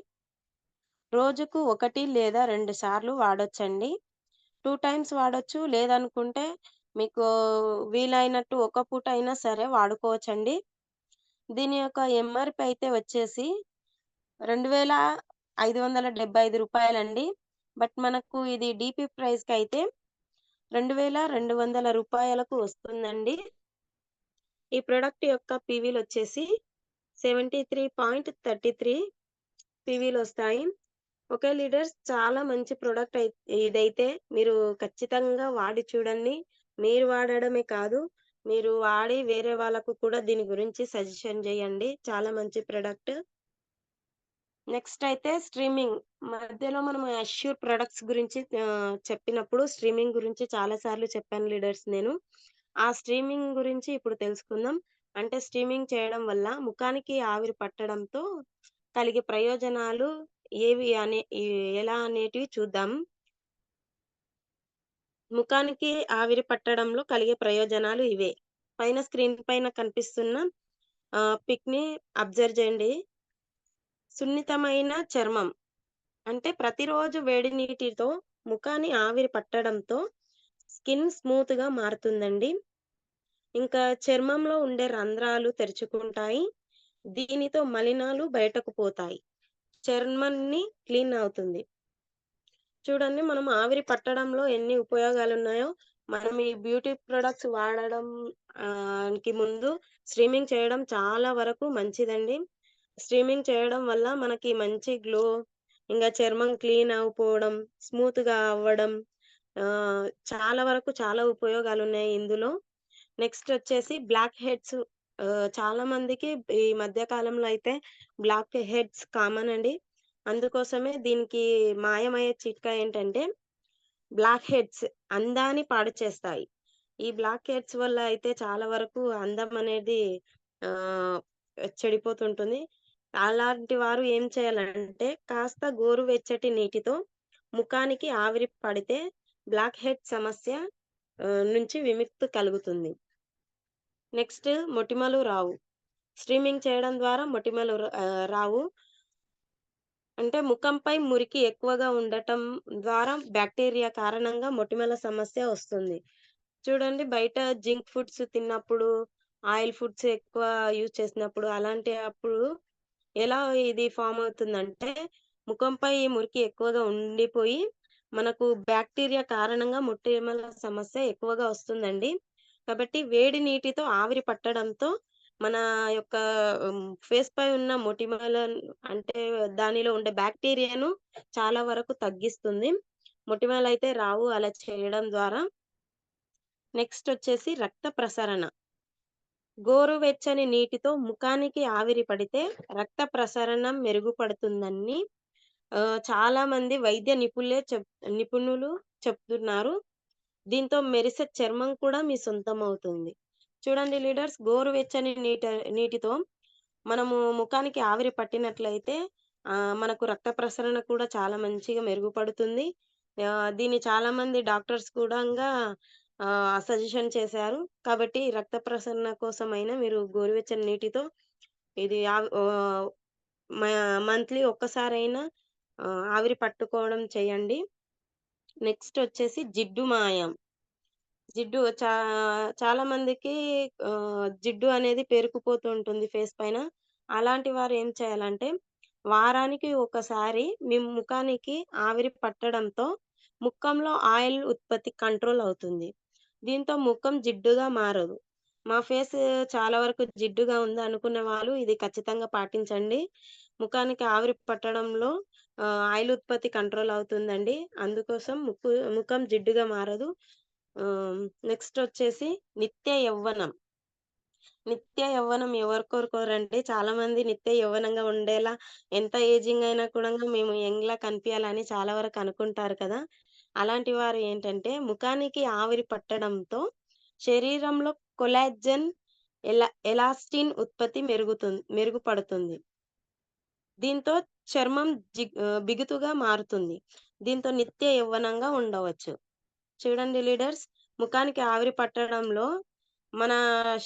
రోజుకు 1 లేదా 2 సార్లు వాడొచ్చండి. 2 టైమ్స్ వాడొచ్చు. లేదనుకుంటే మీకు వీలైనట్టు ఒక పూట అయినా సరే వాడుకోవచ్చండి. దీని యొక్క ఎంఆర్‌పి అయితే వచ్చేసి రూ. 2575 బట్ మనకు ఇది డీపీ ప్రైస్‌కైతే రూ. 2200కు వస్తుందండి. ఈ ప్రొడక్ట్ యొక్క పీవీలొచ్చేసి 73.33 పీవీలొస్తాయి. ఓకే లీడర్స్, చాలా మంచి ప్రొడక్ట్ ఇదైతే మీరు ఖచ్చితంగా వాడి చూడండి. మీరు వాడడమే కాదు, మీరు వాడి వేరే వాళ్ళకు కూడా దీని గురించి సజెషన్ జేయండి. చాలా మంచి ప్రొడక్ట్. నెక్స్ట్ అయితే స్ట్రీమింగ్. మధ్యలో మనం అష్యూర్ ప్రొడక్ట్స్ గురించి చెప్పినప్పుడు స్ట్రీమింగ్ గురించి చాలా సార్లు చెప్పాను లీడర్స్ నేను. ఆ స్ట్రీమింగ్ గురించి ఇప్పుడు తెలుసుకుందాం. అంటే స్ట్రీమింగ్ చేయడం వల్ల ముఖానికి ఆవిరి పట్టడంతో కలిగే ప్రయోజనాలు ఏవి ఎలా అనేటివి చూద్దాం. ముఖానికి ఆవిరి పట్టడంలో కలిగే ప్రయోజనాలు ఇవే. పైన స్క్రీన్ పైన కనిపిస్తున్న పిక్‌ని అబ్జర్వ్ చేయండి. సున్నితమైన చర్మం. అంటే ప్రతిరోజు వేడి నీటితో ముఖాన్ని ఆవిరి పట్టడంతో స్కిన్ స్మూత్‌గా మారుతుందండి. ఇంకా చర్మంలో ఉండే రంధ్రాలు తెరుచుకుంటాయి. దీనితో మలినాలు బయటకు పోతాయి. చర్మాన్ని క్లీన్ అవుతుంది. చూడండి, మనం ఆవిరి పట్టడంలో ఎన్ని ఉపయోగాలున్నాయో, మనం ఈ బ్యూటీ ప్రొడక్ట్స్ వాడడం కి ముందు స్ట్రీమింగ్ చేయడం చాలా వరకు మంచిదండి. స్ట్రీమింగ్ చేయడం వల్ల మనకి మంచి గ్లో, ఇంగా చర్మం క్లీన్ అవ్వపోవడం, స్మూత్‌గా అవ్వడం, చాలా వరకు చాలా ఉపయోగాలున్నాయి ఇందులో. నెక్స్ట్ వచ్చేసి బ్లాక్ హెడ్స్. చాలా మందికి ఈ మధ్య కాలంలో అయితే బ్లాక్ హెడ్స్ కామన్ అండి. అందుకోసమే దీనికి మాయమయ్యే చిట్కా ఏంటంటే, బ్లాక్ హెడ్స్ అందాన్ని పాడు చేస్తాయి. ఈ బ్లాక్ హెడ్స్ వల్ల అయితే చాలా వరకు అందం అనేది ఆహ్, చెడిపోతుంటుంది. అలాంటి వారు ఏం చేయాలంటే, కాస్త గోరువెచ్చటి నీటితో ముఖానికి ఆవిరి పడితే బ్లాక్ హెడ్ సమస్య నుంచి విముక్తి కలుగుతుంది. నెక్స్ట్ మొటిమలు రావు. స్ట్రీమింగ్ చేయడం ద్వారా మొటిమలు రావు. అంటే ముఖంపై మురికి ఎక్కువగా ఉండటం ద్వారా బాక్టీరియా కారణంగా మొటిమల సమస్య వస్తుంది. చూడండి, బయట జంక్ ఫుడ్స్ తిన్నప్పుడు, ఆయిల్ ఫుడ్స్ ఎక్కువ యూజ్ చేసినప్పుడు అలాంటి అప్పుడు ఎలా ఇది ఫార్మ్ అవుతుందంటే, ముఖంపై మురికి ఎక్కువగా ఉండిపోయి, మనకు బాక్టీరియా కారణంగా మొటిమల సమస్య ఎక్కువగా వస్తుందండి. కాబట్టి వేడి నీటితో ఆవిరి పట్టడంతో మన యొక్క ఫేస్ పై ఉన్న మొటిమలను అంటే దానిలో ఉండే బాక్టీరియాను చాలా వరకు తగ్గిస్తుంది. మొటిమలైతే రావు అలా చేయడం ద్వారా. నెక్స్ట్ వచ్చేసి రక్త ప్రసరణ. గోరువెచ్చని నీటితో ముఖానికి ఆవిరి పడితే రక్త ప్రసరణ మెరుగుపడుతుందని చాలా మంది వైద్య నిపుణులు చెప్తున్నారు. దీంతో మెరిసే చర్మం కూడా మీ సొంతం అవుతుంది. చూడండి లీడర్స్, గోరువెచ్చని నీటితో మనము ముఖానికి ఆవిరి పట్టినట్లయితే మనకు రక్త ప్రసరణ కూడా చాలా మంచిగా మెరుగుపడుతుంది. దీన్ని చాలా మంది డాక్టర్స్ కూడంగా సజెషన్ చేశారు. కాబట్టి రక్త ప్రసరణ కోసమైనా మీరు గోరువెచ్చని నీటితో ఇది మంత్లీ ఒక్కసారైనా ఆవిరి పట్టుకోవడం చేయండి. నెక్స్ట్ వచ్చేసి జిడ్డు మాయం. జిడ్డు చాలా మందికి జిడ్డు అనేది పేరుకుపోతూ ఉంటుంది ఫేస్ పైన. అలాంటి వారు ఏం చేయాలంటే, వారానికి ఒకసారి మీ ముఖానికి ఆవిరి పట్టడంతో ముఖంలో ఆయిల్ ఉత్పత్తి కంట్రోల్ అవుతుంది. దీంతో ముఖం జిడ్డుగా మారదు. మా ఫేస్ చాలా వరకు జిడ్డుగా ఉంది అనుకున్న వాళ్ళు ఇది ఖచ్చితంగా పాటించండి. ముఖానికి ఆవిరి పట్టడంలో ఆయిల్ ఉత్పత్తి కంట్రోల్ అవుతుందండి. అందుకోసం ముఖం జిడ్డుగా మారదు. నెక్స్ట్ వచ్చేసి నిత్య యవ్వనం. నిత్య యవ్వనం ఎవరు కోరుకోరండి. చాలా మంది నిత్య యవ్వనంగా ఉండేలా, ఎంత ఏజింగ్ అయినా కూడా మేము యంగ్‌లా కనిపియాలని చాలా వరకు అనుకుంటారు కదా! అలాంటి వారు ఏంటంటే, ముఖానికి ఆవిరి పట్టడంతో శరీరంలో కొలాజన్, ఎలాస్టిన్ ఉత్పత్తి మెరుగుపడుతుంది. దీంతో చర్మం బిగుతుగా మారుతుంది. దీంతో నిత్య యవ్వనంగా ఉండవచ్చు. చూడండి లీడర్స్, ముఖానికి ఆవిరి పట్టడంలో మన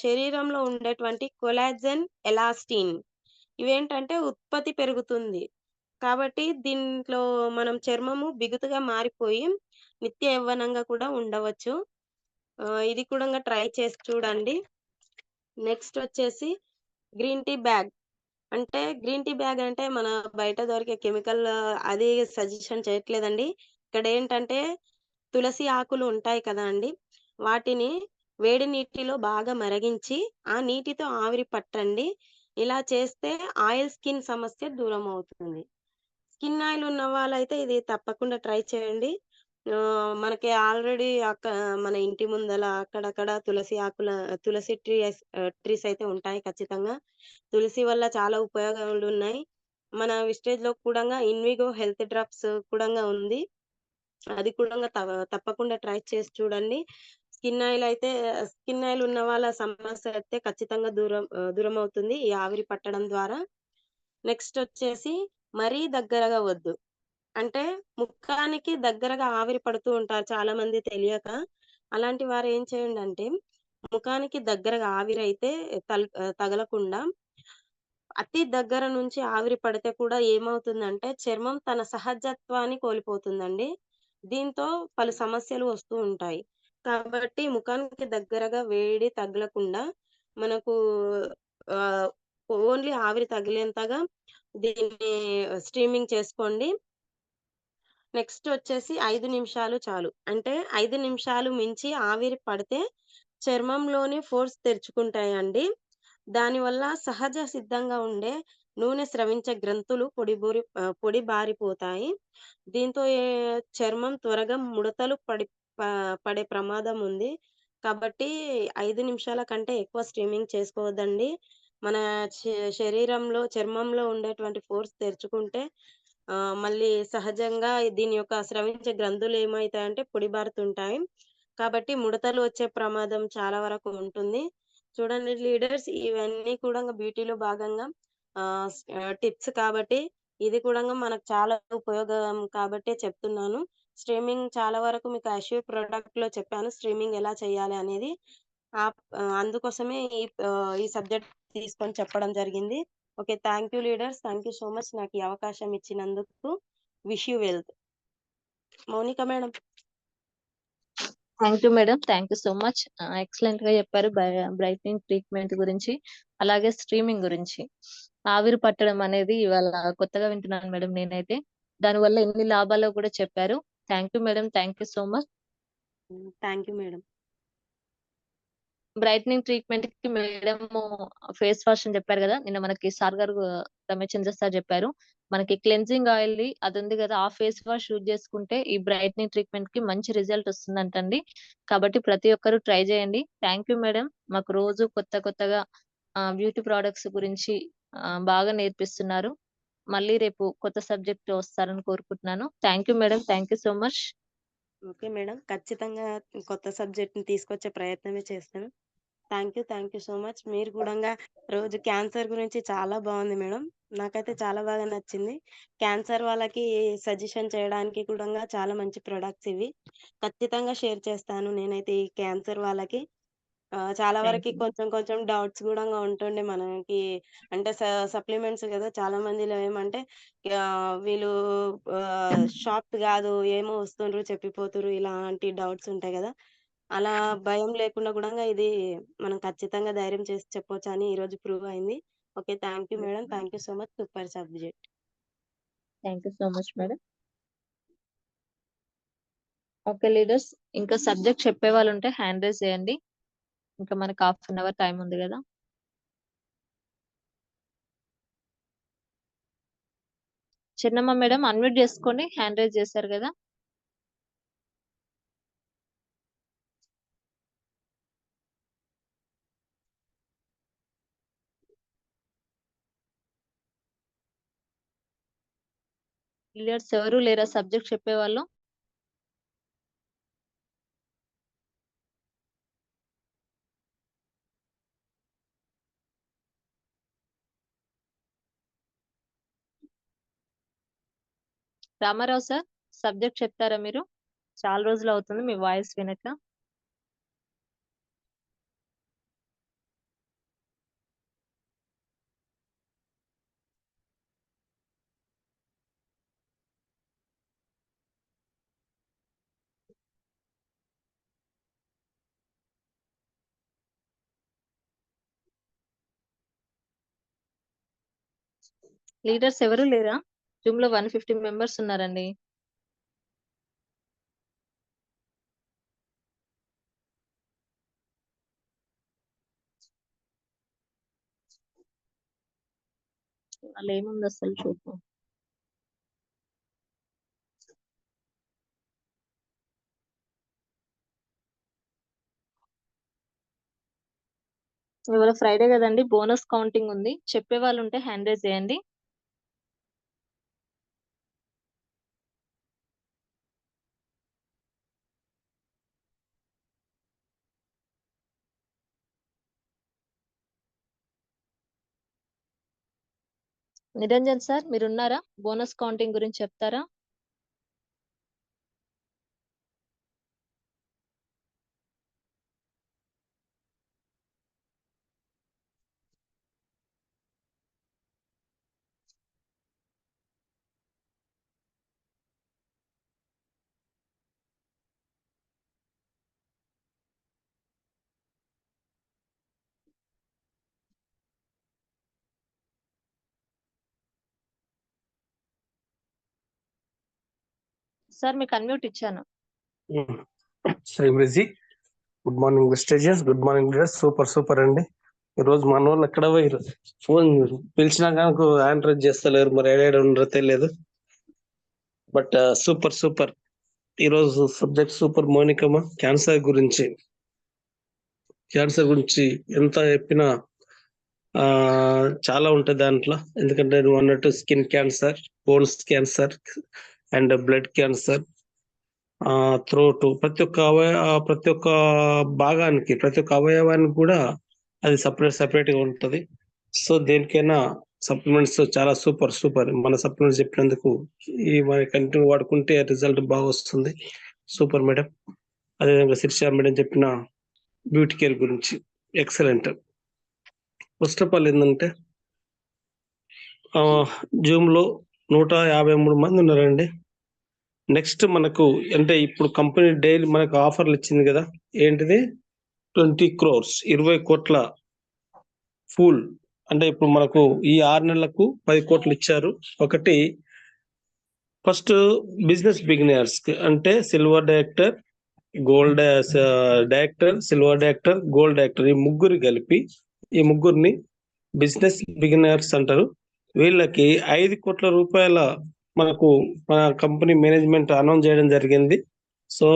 శరీరంలో ఉండేటువంటి కొలాజన్, ఎలాస్టిన్ ఇవేంటంటే ఉత్పత్తి పెరుగుతుంది. కాబట్టి దీంట్లో మనం చర్మము బిగుతుగా మారిపోయి నిత్య యవ్వనంగా కూడా ఉండవచ్చు. ఇది కూడా ట్రై చేసి చూడండి. నెక్స్ట్ వచ్చేసి గ్రీన్ టీ బ్యాగ్. అంటే గ్రీన్ టీ బ్యాగ్ అంటే మన బయట దొరికే కెమికల్ అది సజెషన్ చేయట్లేదండి. ఇక్కడేంటంటే తులసి ఆకులు ఉంటాయి కదా అండి! వాటిని వేడి నీటిలో బాగా మరిగించి, ఆ నీటితో ఆవిరి పట్టండి. ఇలా చేస్తే ఆయిల్ స్కిన్ సమస్య దూరమవుతుంది. స్కిన్ ఆయిల్ ఉన్న వాళ్ళైతే ఇది తప్పకుండా ట్రై చేయండి. మనకి ఆల్రెడీ మన ఇంటి ముందల అక్కడక్కడ తులసి ట్రీస్ అయితే ఉంటాయి ఖచ్చితంగా. తులసి వల్ల చాలా ఉపయోగాలున్నాయి. మన విస్టేజ్‌లో కూడంగా ఇన్విగో హెల్త్ డ్రాప్స్ కూడంగా ఉంది. అది కూడంగా తప్పకుండా ట్రై చేసి చూడండి. స్కిన్ ఆయిల్ ఉన్న వాళ్ళ సమస్య అయితే ఖచ్చితంగా దూరమవుతుంది ఈ ఆవిరి పట్టడం ద్వారా. నెక్స్ట్ వచ్చేసి మరీ దగ్గరగా వద్దు. అంటే ముఖానికి దగ్గరగా ఆవిరి పడుతూ ఉంటారు చాలా మంది తెలియక. అలాంటి వారు ఏం చేయండంటే, ముఖానికి దగ్గరగా ఆవిరైతే తగలకుండా అతి దగ్గర నుంచి ఆవిరి పడితే కూడా ఏమవుతుందంటే, చర్మం తన సహజత్వాన్ని కోల్పోతుందండి. దీంతో పలు సమస్యలు వస్తూ ఉంటాయి. కాబట్టి ముఖానికి దగ్గరగా వేడి తగలకుండా మనకు ఆహ్, ఓన్లీ ఆవిరి తగిలేంతగా దీన్ని స్టీమింగ్ చేసుకోండి. నెక్స్ట్ వచ్చేసి 5 నిమిషాలు చాలు. అంటే 5 నిమిషాలు మించి ఆవిరి పడితే చర్మంలోని పోర్స్ తెరుచుకుంటాయండి. దానివల్ల సహజ సిద్ధంగా ఉండే నూనె స్రవించే గ్రంథులు పొడిబారిపోతాయి. దీంతో చర్మం త్వరగా ముడతలు పడే ప్రమాదం ఉంది. కాబట్టి 5 నిమిషాల కంటే ఎక్కువ స్టీమింగ్ చేసుకోవద్దండి. మన చర్మంలో ఉండేటువంటి పోర్స్ తెరుచుకుంటే మళ్ళీ సహజంగా దీని యొక్క స్రవించే గ్రంథులు ఏమైతాయంటే పొడిబారుతుంటాయి. కాబట్టి ముడతలు వచ్చే ప్రమాదం చాలా వరకు ఉంటుంది. చూడండి లీడర్స్, ఇవన్నీ కూడా బ్యూటీలో భాగంగా టిప్స్ కాబట్టి ఇది కూడా మనకు చాలా ఉపయోగం కాబట్టే చెప్తున్నాను. స్ట్రీమింగ్ చాలా వరకు మీకు అష్యూర్ ప్రొడక్ట్‌లో చెప్పాను. స్ట్రీమింగ్ ఎలా చేయాలి అనేది. అందుకోసమే ఈ సబ్జెక్ట్ తీసుకొని చెప్పడం జరిగింది. Okay. Thank you leaders. Thank you so much నాకు ఈ అవకాశం ఇచ్చినందుకు. Wish you wealth. Mounika madam. Thank you madam. Thank you so much. Excellent గా చెప్పారు బ్రైట్నింగ్ ట్రీట్మెంట్ గురించి, అలాగే స్ట్రీమింగ్ గురించి. ఆవిరి పట్టడం అనేది ఇవాళ కొత్తగా వింటున్నాను మేడం నేనైతే. దానివల్ల ఎన్ని లాభాలో కూడా చెప్పారు. Thank you madam. Thank you so much. Thank you madam. Brightening treatment కి మేడం ఫేస్ వాష్ అని చెప్పారు కదా, నిన్న మనకి సార్ గారు రమేష్ చంద్ర సార్ చెప్పారు. మనకి క్లెన్జింగ్ ఆయిల్ ది అది ఉంది కదా, ఆ ఫేస్ వాష్ యూజ్ చేసుకుంటే ఈ బ్రైట్నింగ్ ట్రీట్మెంట్ కి మంచి రిజల్ట్ వస్తుందంటండి. కాబట్టి ప్రతి ఒక్కరు ట్రై చేయండి. థ్యాంక్ యూ మేడం, మాకు రోజు కొత్త కొత్తగా బ్యూటీ ప్రోడక్ట్స్ గురించి బాగా నేర్పిస్తున్నారు. మళ్ళీ రేపు కొత్త సబ్జెక్ట్ వస్తారని కోరుకుంటున్నాను. Thank you madam, thank you so much. Okay madam. ఖచ్చితంగా కొత్త సబ్జెక్ట్‌ని తీసుకొచ్చే ప్రయత్నమే చేస్తాను. Thank you so much. మీరు కూడంగా రోజు క్యాన్సర్ గురించి చాలా బాగుంది మేడం. నాకైతే చాలా బాగా నచ్చింది. క్యాన్సర్ వాళ్ళకి సజెషన్ చేయడానికి కూడంగా చాలా మంచి ప్రొడక్ట్స్ ఇవి. ఖచ్చితంగా షేర్ చేస్తాను నేనైతే ఈ క్యాన్సర్ వాళ్ళకి. చాలా థ్యాంక్ వరకి యూ. కొంచెం కొంచెం డౌట్స్ గూడంగా ఉంటుండే మనకి. అంటే సప్లిమెంట్స్ గదా! చాలా మందిలో ఏమంటే వీళ్ళు షాప్‌కి గాదు ఏమో వస్తుండ్రు చెప్పిపోతుర్రు ఇలాంటి డౌట్స్ ఉంటాయి గదా! అలా భయం లేకుండా గూడంగా ఇది మనం ఖచ్చితంగా ధైర్యం చేసి చెప్పొచ్చని ఈరోజు ప్రూవ్ అయింది. Okay. Thank you madam. Thank you so much. Super subject. Thank you so much madam. Okay leaders, ఇంకా సబ్జెక్ట్ చెప్పే వాళ్ళు ఉంటే హ్యాండ్ రైజ్ చేయండి. ఇంకా మనకి 1/2 అవర్ టైం ఉంది కదా. చిన్నమ్మ మేడం అన్మ్యూట్ చేసుకోండి, హ్యాండ్ రైజ్ చేశారు కదా. లీడర్స్ ఎవరు లేరా సబ్జెక్ట్ చెప్పేవాళ్ళు? రామారావు సార్, సబ్జెక్ట్ చెప్తారా మీరు? చాలా రోజులు అవుతుంది మీ వాయిస్ వినక. లీడర్స్ ఎవరు లేరా? జూమ్ లో 150 మెంబర్స్ ఉన్నారండి. వాళ్ళు ఏముంది అసలు చూపు. ఇవాళ ఫ్రైడే కదండి, బోనస్ కౌంటింగ్ ఉంది. చెప్పే వాళ్ళు ఉంటే హ్యాండ్ రైజ్ చేయండి. నిరంజన్ సార్ మీరున్నారా? బోనస్ కౌంటింగ్ గురించి చెప్తారా? సార్ మీకు అన్మ్యూట్ ఇచ్చాను. శ్రీబ్రిజీ, good morning Vestige, good morning leaders. Super అండి. ఈ రోజు మన వాళ్ళు ఎక్కడ పోయారు? ఫోన్ పిలిచినా కానీ ఆండ్రాయిడ్ చేస్తలేరు, మరి ఏడాడు ఉండరో తెలియదు. But super. ఈ రోజు సబ్జెక్ట్ సూపర్. మోనికమ్మ క్యాన్సర్ గురించి ఎంత చెప్పినా చాలా ఉంటుంది దాంట్లో. ఎందుకంటే నువ్వు అన్నట్టు skin cancer, bones cancer and blood cancer, throat, ప్రతి ఒక్క భాగానికి, ప్రతి ఒక్క అవయవానికి కూడా అది సపరేట్ గా ఉంటది. సో దేనికైనా సప్లిమెంట్స్ చాలా సూపర్. మన సప్లిమెంట్స్ చెప్పినందుకు ఈ మన కంటిన్యూ వాడుకుంటే రిజల్ట్ బాగా వస్తుంది. Super madam. అదేవిధంగా శిర్ష మేడం చెప్పిన బ్యూటీ కేర్ గురించి ఎక్సలెంట్. ఫస్ట్ ఆఫ్ ఆల్ ఏంటంటే జూమ్ లో 153 మంది ఉన్నారండి. నెక్స్ట్ మనకు అంటే ఇప్పుడు కంపెనీ డైలీ మనకు ఆఫర్లు ఇచ్చింది కదా, ఏంటిది 20 crores, 20 కోట్ల ఫుల్. అంటే ఇప్పుడు మనకు ఈ 6 నెలలకు 10 కోట్లు ఇచ్చారు. ఒకటి ఫస్ట్ బిజినెస్ బిగినర్స్ కి అంటే silver director, gold director, silver director, gold director ఈ ముగ్గురు కలిపి ఈ ముగ్గురిని బిజినెస్ బిగినర్స్ అంటారు. వీళ్ళకి 5 కోట్ల రూపాయల మనకు మన కంపెనీ మేనేజ్మెంట్ అనౌన్స్ చేయడం జరిగింది. సో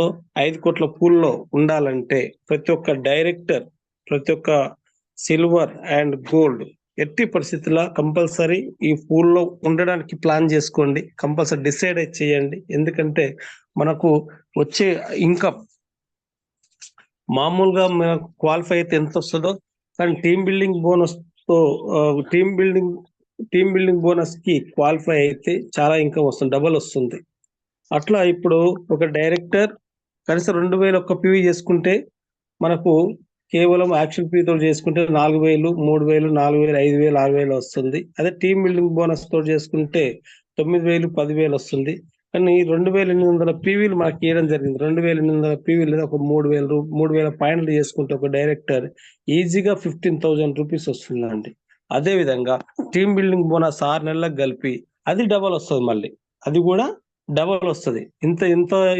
5 కోట్ల పూల్లో ఉండాలంటే ప్రతి ఒక్క డైరెక్టర్, ప్రతి ఒక్క సిల్వర్ అండ్ గోల్డ్ ఎట్టి పరిస్థితుల్లో కంపల్సరీ ఈ పూల్లో ఉండడానికి ప్లాన్ చేసుకోండి. కంపల్సరీ డిసైడ్ చేయండి. ఎందుకంటే మనకు వచ్చే ఇన్కమ్ మామూలుగా మనకు క్వాలిఫై అయితే ఎంత వస్తుందో, కానీ టీమ్ బిల్డింగ్ బోనస్ తో టీమ్ బిల్డింగ్ బోనస్ కి క్వాలిఫై అయితే చాలా ఇన్కమ్ వస్తుంది, డబల్ వస్తుంది. అట్లా ఇప్పుడు ఒక డైరెక్టర్ కనీసం 2000 ఒక్క పివి చేసుకుంటే మనకు కేవలం యాక్షన్ ఫీ తోటి చేసుకుంటే 4000, 3000, 4000, 5000, 6000 వస్తుంది. అదే టీమ్ బిల్డింగ్ బోనస్ తోటి చేసుకుంటే 9000, 10,000 వస్తుంది. కానీ 2800 పీవీలు మనకి ఇవ్వడం జరిగింది. 2800 పీవీలు లేదా ఒక 3000 పాయింట్లు చేసుకుంటే ఒక డైరెక్టర్ ఈజీగా 15,000 రూపీస్ వస్తుందండి. అదే విధంగా టీమ్ బిల్డింగ్ బోనస్ 6 నెలలకు కలిపి అది డబల్ వస్తుంది. మళ్ళీ అది కూడా డబల్ వస్తుంది.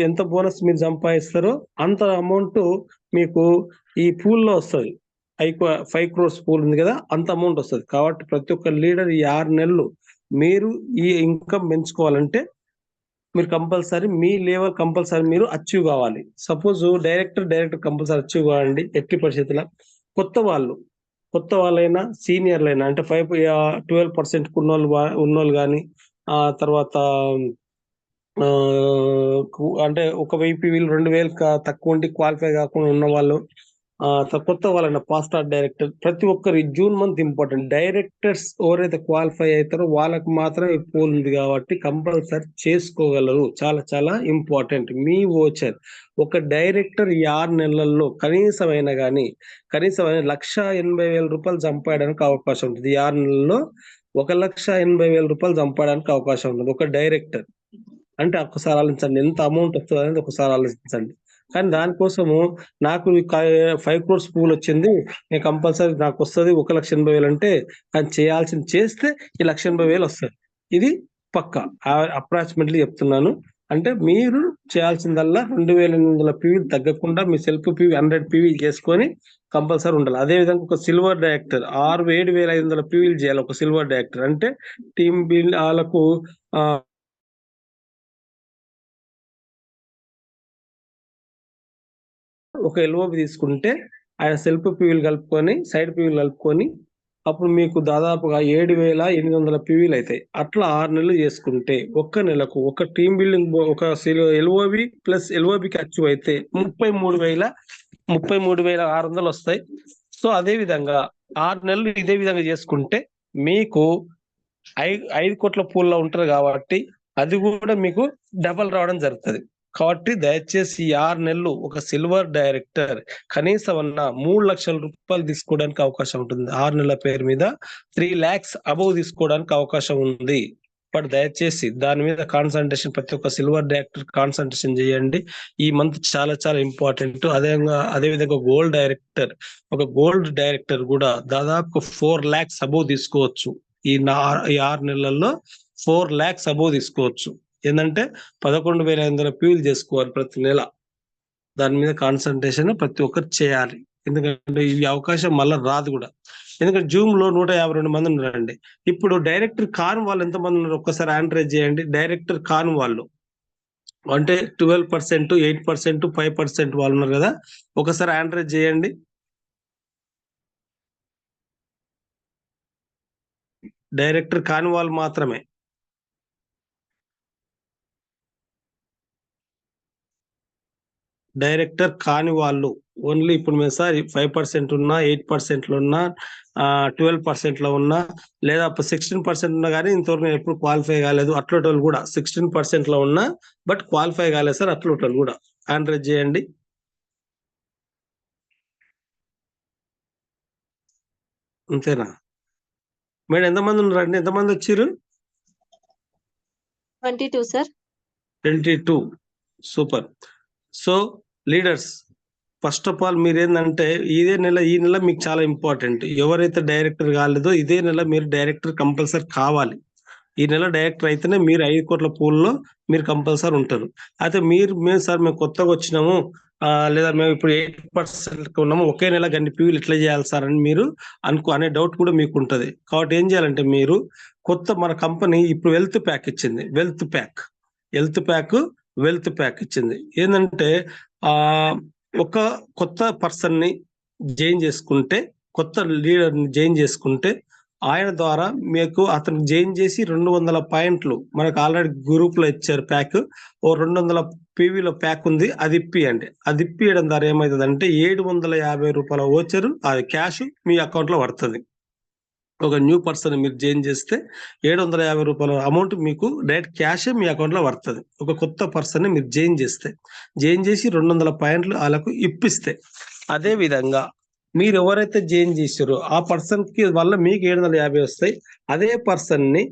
ఎంత బోనస్ మీరు సంపాదిస్తారో అంత అమౌంట్ మీకు ఈ పూల్లో వస్తుంది. 5 crores పూల్ ఉంది కదా, అంత అమౌంట్ వస్తుంది. కాబట్టి ప్రతి ఒక్క లీడర్ ఈ 6 నెలలు మీరు ఈ ఇన్కమ్ పెంచుకోవాలంటే మీరు కంపల్సరీ మీ లెవెల్ కంపల్సరీ మీరు అచీవ్ కావాలి. సపోజ్ డైరెక్టర్ కంపల్సరీ అచీవ్ కావాలండి. ఎట్టి పరిస్థితుల్లో కొత్త వాళ్ళైనా సీనియర్లైనా అంటే 12% ఉన్నోళ్ళు కానీ తర్వాత అంటే ఒక 1000 పీవీలు 2000 తక్కువ ఉండి క్వాలిఫై కాకుండా ఉన్న వాళ్ళు, కొత్త వాళ్ళైనా పాస్ట్ స్టార్ డైరెక్టర్, ప్రతి ఒక్కరు జూన్ మంత్ ఇంపార్టెంట్. డైరెక్టర్స్ ఎవరైతే క్వాలిఫై అవుతారో వాళ్ళకి మాత్రం ఈ పోల్ ఉంది కాబట్టి కంపల్సరీ చేసుకోగలరు. చాలా చాలా ఇంపార్టెంట్. మీ ఓచర్ ఒక డైరెక్టర్ ఈ 6 నెలల్లో కనీసం 1,80,000 రూపాయలు సంపాదడానికి అవకాశం ఉంటుంది. ఈ 6 నెలల్లో 1,80,000 రూపాయలు సంపాదడానికి అవకాశం ఉంటుంది ఒక డైరెక్టర్. అంటే ఒకసారి ఆలోచించండి ఎంత అమౌంట్ వస్తుంది అనేది ఒకసారి ఆలోచించండి. కానీ దానికోసము నాకు 5 crores పూల్ వచ్చింది, నేను కంపల్సరీ నాకు వస్తుంది 1,80,000 అంటే కానీ చేయాల్సింది చేస్తే ఈ 1,80,000 వస్తుంది. ఇది పక్కా అప్రాక్సిమేట్లీ చెప్తున్నాను. అంటే మీరు చేయాల్సిందల్లా 2,800 పీవీ తగ్గకుండా మీ సెల్ఫ్ పీవీ 100 పీవీ చేసుకొని కంపల్సరీ ఉండాలి. అదే విధంగా ఒక సిల్వర్ డైరెక్టర్ 7,500 పీవీలు చేయాలి. ఒక సిల్వర్ డైరెక్టర్ అంటే టీమ్ బిల్డ్ వాళ్ళకు ఒక ఎల్ఓబి తీసుకుంటే ఆయన సెల్ఫ్ పీవీలు కలుపుకొని సైడ్ పీవీలు కలుపుకొని అప్పుడు మీకు దాదాపుగా 7,800 పీవీలు అవుతాయి. అట్లా 6 నెలలు చేసుకుంటే ఒక్క నెలకు ఒక టీమ్ బిల్డింగ్ ఒక ఎల్ఓబి ప్లస్ ఎల్ఓబికి అచీవ్ అయితే 33,600 వస్తాయి. సో అదే విధంగా 6 నెలలు ఇదే విధంగా చేసుకుంటే మీకు 5 కోట్ల పూల్లో ఉంటారు కాబట్టి అది కూడా మీకు డబల్ రావడం జరుగుతుంది. కాబట్టి దయచేసి ఈ 6 నెలలు ఒక సిల్వర్ డైరెక్టర్ కనీసం 3 లక్షల రూపాయలు తీసుకోవడానికి అవకాశం ఉంటుంది. 6 నెలల పేరు మీద 3 lakhs అబౌవ్ తీసుకోవడానికి అవకాశం ఉంది. బట్ దయచేసి దాని మీద కాన్సన్ట్రేషన్ ప్రతి ఒక్క సిల్వర్ డైరెక్టర్ కాన్సన్ట్రేషన్ చేయండి. ఈ మంత్ చాలా చాలా ఇంపార్టెంట్. అదే విధంగా ఒక గోల్డ్ డైరెక్టర్ కూడా దాదాపు 4 lakhs అబౌవ్ తీసుకోవచ్చు. ఈ 6 నెలల్లో 4 lakhs అబౌవ్ తీసుకోవచ్చు. ఏంటంటే 11,500 పీవీలు చేసుకోవాలి ప్రతి నెల. దాని మీద కాన్సన్ట్రేషన్ ప్రతి ఒక్కరు చేయాలి. ఎందుకంటే ఈ అవకాశం మళ్ళీ రాదు కూడా. ఎందుకంటే జూమ్ లో 152 మంది ఉన్నారండి. ఇప్పుడు డైరెక్టర్ కాని వాళ్ళు ఎంతమంది ఉన్నారు ఒక్కసారి ఆంట్రేజ్ చేయండి. డైరెక్టర్ కాని వాళ్ళు అంటే 12%, 8%, 5% వాళ్ళు ఉన్నారు కదా, ఒకసారి ఆంట్రేజ్ చేయండి. డైరెక్టర్ కాని వాళ్ళు మాత్రమే. డైరెక్టర్ కాని వాళ్ళు ఓన్లీ ఇప్పుడు మేము సార్ 5% ఉన్నా, 8% లో ఉన్నా, 12% లో ఉన్నా, లేదా 16% ఉన్నా కానీ ఇంతవరకు నేను ఎప్పుడు క్వాలిఫై కాలేదు అట్లోటోళ్ళు కూడా 16% లో ఉన్నా బట్ క్వాలిఫై కాలేదు సార్ అట్లోటోళ్ళు కూడా ఆంట్రేజ్ చేయండి. అంతేనా మేడం? ఎంతమంది ఉన్నారండి? ఎంతమంది వచ్చారు? 22 sir. 22. Super. So leaders first of all మీరు ఏంటంటే ఈ నెల మీకు చాలా ఇంపార్టెంట్. ఎవరైతే డైరెక్టర్ కాలేదో ఇదే నెల మీరు డైరెక్టర్ కంపల్సరీ కావాలి. ఈ నెల డైరెక్టర్ అయితేనే మీరు 5 కోట్ల పూల్లో మీరు కంపల్సరీ ఉంటారు. అయితే మేము కొత్తగా వచ్చినాము లేదా మేము ఇప్పుడు 8% ఉన్నాము, ఒకే నెల గన్ని పీవీలు ఎట్లా చేయాలి సార్ అని మీరు అనే డౌట్ కూడా మీకు ఉంటది. కాబట్టి ఏం చేయాలంటే మీరు మన కంపెనీ ఇప్పుడు వెల్త్ ప్యాక్ ఇచ్చింది. ఏంటంటే ఒక కొత్త పర్సన్ ని జాయిన్ చేసుకుంటే, కొత్త లీడర్ ని జాయిన్ చేసుకుంటే ఆయన ద్వారా మీకు అతను జాయిన్ చేసి 200 పాయింట్లు మనకు ఆల్రెడీ గ్రూప్ లో ఇచ్చారు ప్యాక్. ఓ 200 పీవీలో ప్యాక్ ఉంది, అది ఇప్పియండి. అది ఇప్పియడం ద్వారా ఏమవుతుందంటే 750 రూపాయల ఓచరు, అది క్యాష్ మీ అకౌంట్ లో పడుతుంది. ఒక న్యూ పర్సన్ మీరు జాయిన్ చేస్తే 750 రూపాయల అమౌంట్ మీకు డైరెక్ట్ క్యాష్ మీ అకౌంట్ లో పడుతుంది. ఒక కొత్త పర్సన్ ని మీరు జాయిన్ చేసి 200 పాయింట్లు వాళ్ళకు ఇప్పిస్తే, అదే విధంగా మీరు ఎవరైతే జాయిన్ చేశారో ఆ పర్సన్ కి వల్ల మీకు 750 వస్తాయి. అదే పర్సన్ ని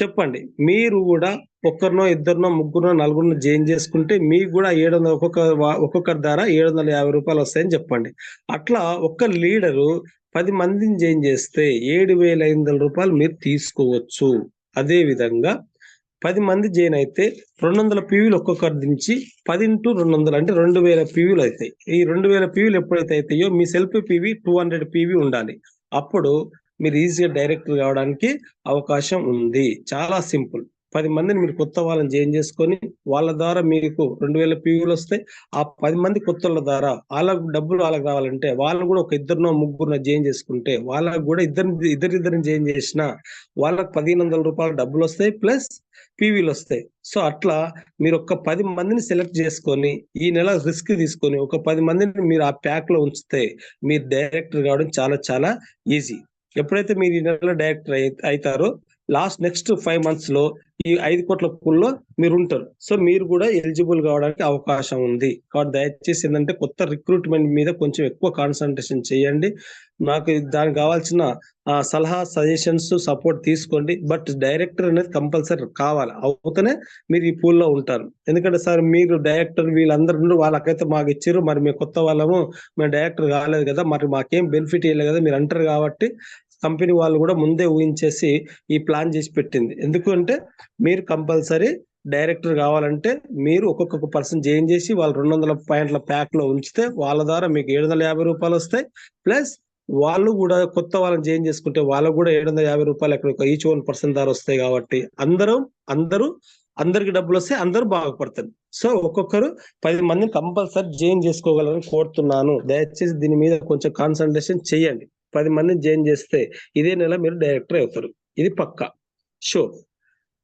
చెప్పండి, మీరు కూడా ఒక్కరినో, ఇద్దరినో, ముగ్గురునో, నలుగురినో జాయిన్ చేసుకుంటే మీకు కూడా 700 ఒక్కొక్కరి ద్వారా 750 రూపాయలు వస్తాయని చెప్పండి. అట్లా ఒక్క లీడరు 10 మందిని జాయిన్ చేస్తే 7,500 రూపాయలు మీరు తీసుకోవచ్చు. అదే విధంగా 10 మంది జాయిన్ అయితే 200 పీవీలు ఒక్కొక్కరి నుంచి 10 × 200 అంటే 2,000 పీవీలు అవుతాయి. ఈ 2,000 పీవీలు ఎప్పుడైతే అవుతాయో మీ సెల్ఫ్ పీవీ 200 పీవీ ఉండాలి. అప్పుడు మీరు ఈజీగా డైరెక్టర్ కావడానికి అవకాశం ఉంది. చాలా సింపుల్. 10 మందిని మీరు కొత్త వాళ్ళని జాయిన్ చేసుకొని వాళ్ళ ద్వారా మీకు 2,000 పీవీలు వస్తాయి. ఆ 10 మంది కొత్త వాళ్ళ ద్వారా వాళ్ళకు డబ్బులు వాళ్ళకి రావాలంటే వాళ్ళు కూడా ఒక ఇద్దరినో, ముగ్గురునో జాయిన్ చేసుకుంటే వాళ్ళకు కూడా ఇద్దరిని జాయిన్ చేసిన వాళ్ళకి 1,500 రూపాయలు డబ్బులు వస్తాయి, ప్లస్ పీవీలు వస్తాయి. సో అట్లా మీరు ఒక 10 మందిని సెలెక్ట్ చేసుకొని ఈ నెల రిస్క్ తీసుకొని ఒక 10 మందిని మీరు ఆ ప్యాక్ లో ఉంచితే మీరు డైరెక్టర్ కావడం చాలా చాలా ఈజీ. ఎప్పుడైతే మీరు ఈ నెలలో డైరెక్టర్ అవుతారో నెక్స్ట్ 5 months లో ఈ 5 కోట్ల పూల్లో మీరు ఉంటారు. సో మీరు కూడా ఎలిజిబుల్ కావడానికి అవకాశం ఉంది. కాబట్టి దయచేసి ఏంటంటే కొత్త రిక్రూట్మెంట్ మీద కొంచెం ఎక్కువ కాన్సన్ట్రేషన్ చేయండి. నాకు దానికి కావాల్సిన సలహా, సజెషన్స్, సపోర్ట్ తీసుకోండి. బట్ డైరెక్టర్ అనేది కంపల్సరీ కావాలి, అవుతూనే మీరు ఈ పూల్లో ఉంటారు. ఎందుకంటే సార్ మీరు డైరెక్టర్ వీళ్ళందరూ వాళ్ళకైతే మాకు ఇచ్చారు, మరి మేము కొత్త వాళ్ళము, మేము డైరెక్టర్ కాలేదు కదా, మరి మాకేం బెనిఫిట్ ఇవ్వలేదు కదా మీరు అంటారు. కాబట్టి కంపెనీ వాళ్ళు కూడా ముందే ఊహించేసి ఈ ప్లాన్ చేసి పెట్టింది. ఎందుకంటే మీరు కంపల్సరీ డైరెక్టర్ కావాలంటే మీరు ఒక్కొక్క పర్సన్ జాయిన్ చేసి వాళ్ళు 200 పాయింట్ల ప్యాక్ లో ఉంచితే వాళ్ళ ద్వారా మీకు 750 రూపాయలు వస్తాయి. ప్లస్ వాళ్ళు కూడా కొత్త వాళ్ళని జాయిన్ చేసుకుంటే వాళ్ళకు కూడా 750 రూపాయలు ఎక్కడ ఈచ్ 1% ద్వారా వస్తాయి. కాబట్టి అందరికి డబ్బులు వస్తాయి, అందరూ బాగుపడతారు. సో ఒక్కొక్కరు 10 మందిని కంపల్సరీ జాయిన్ చేసుకోగలరని కోరుతున్నాను. దయచేసి దీని మీద కొంచెం కాన్సన్ట్రేషన్ చేయండి. 10 మందిని జాయిన్ చేస్తే ఇదే నెల మీరు డైరెక్టర్ అవుతారు, ఇది పక్కా షూర్.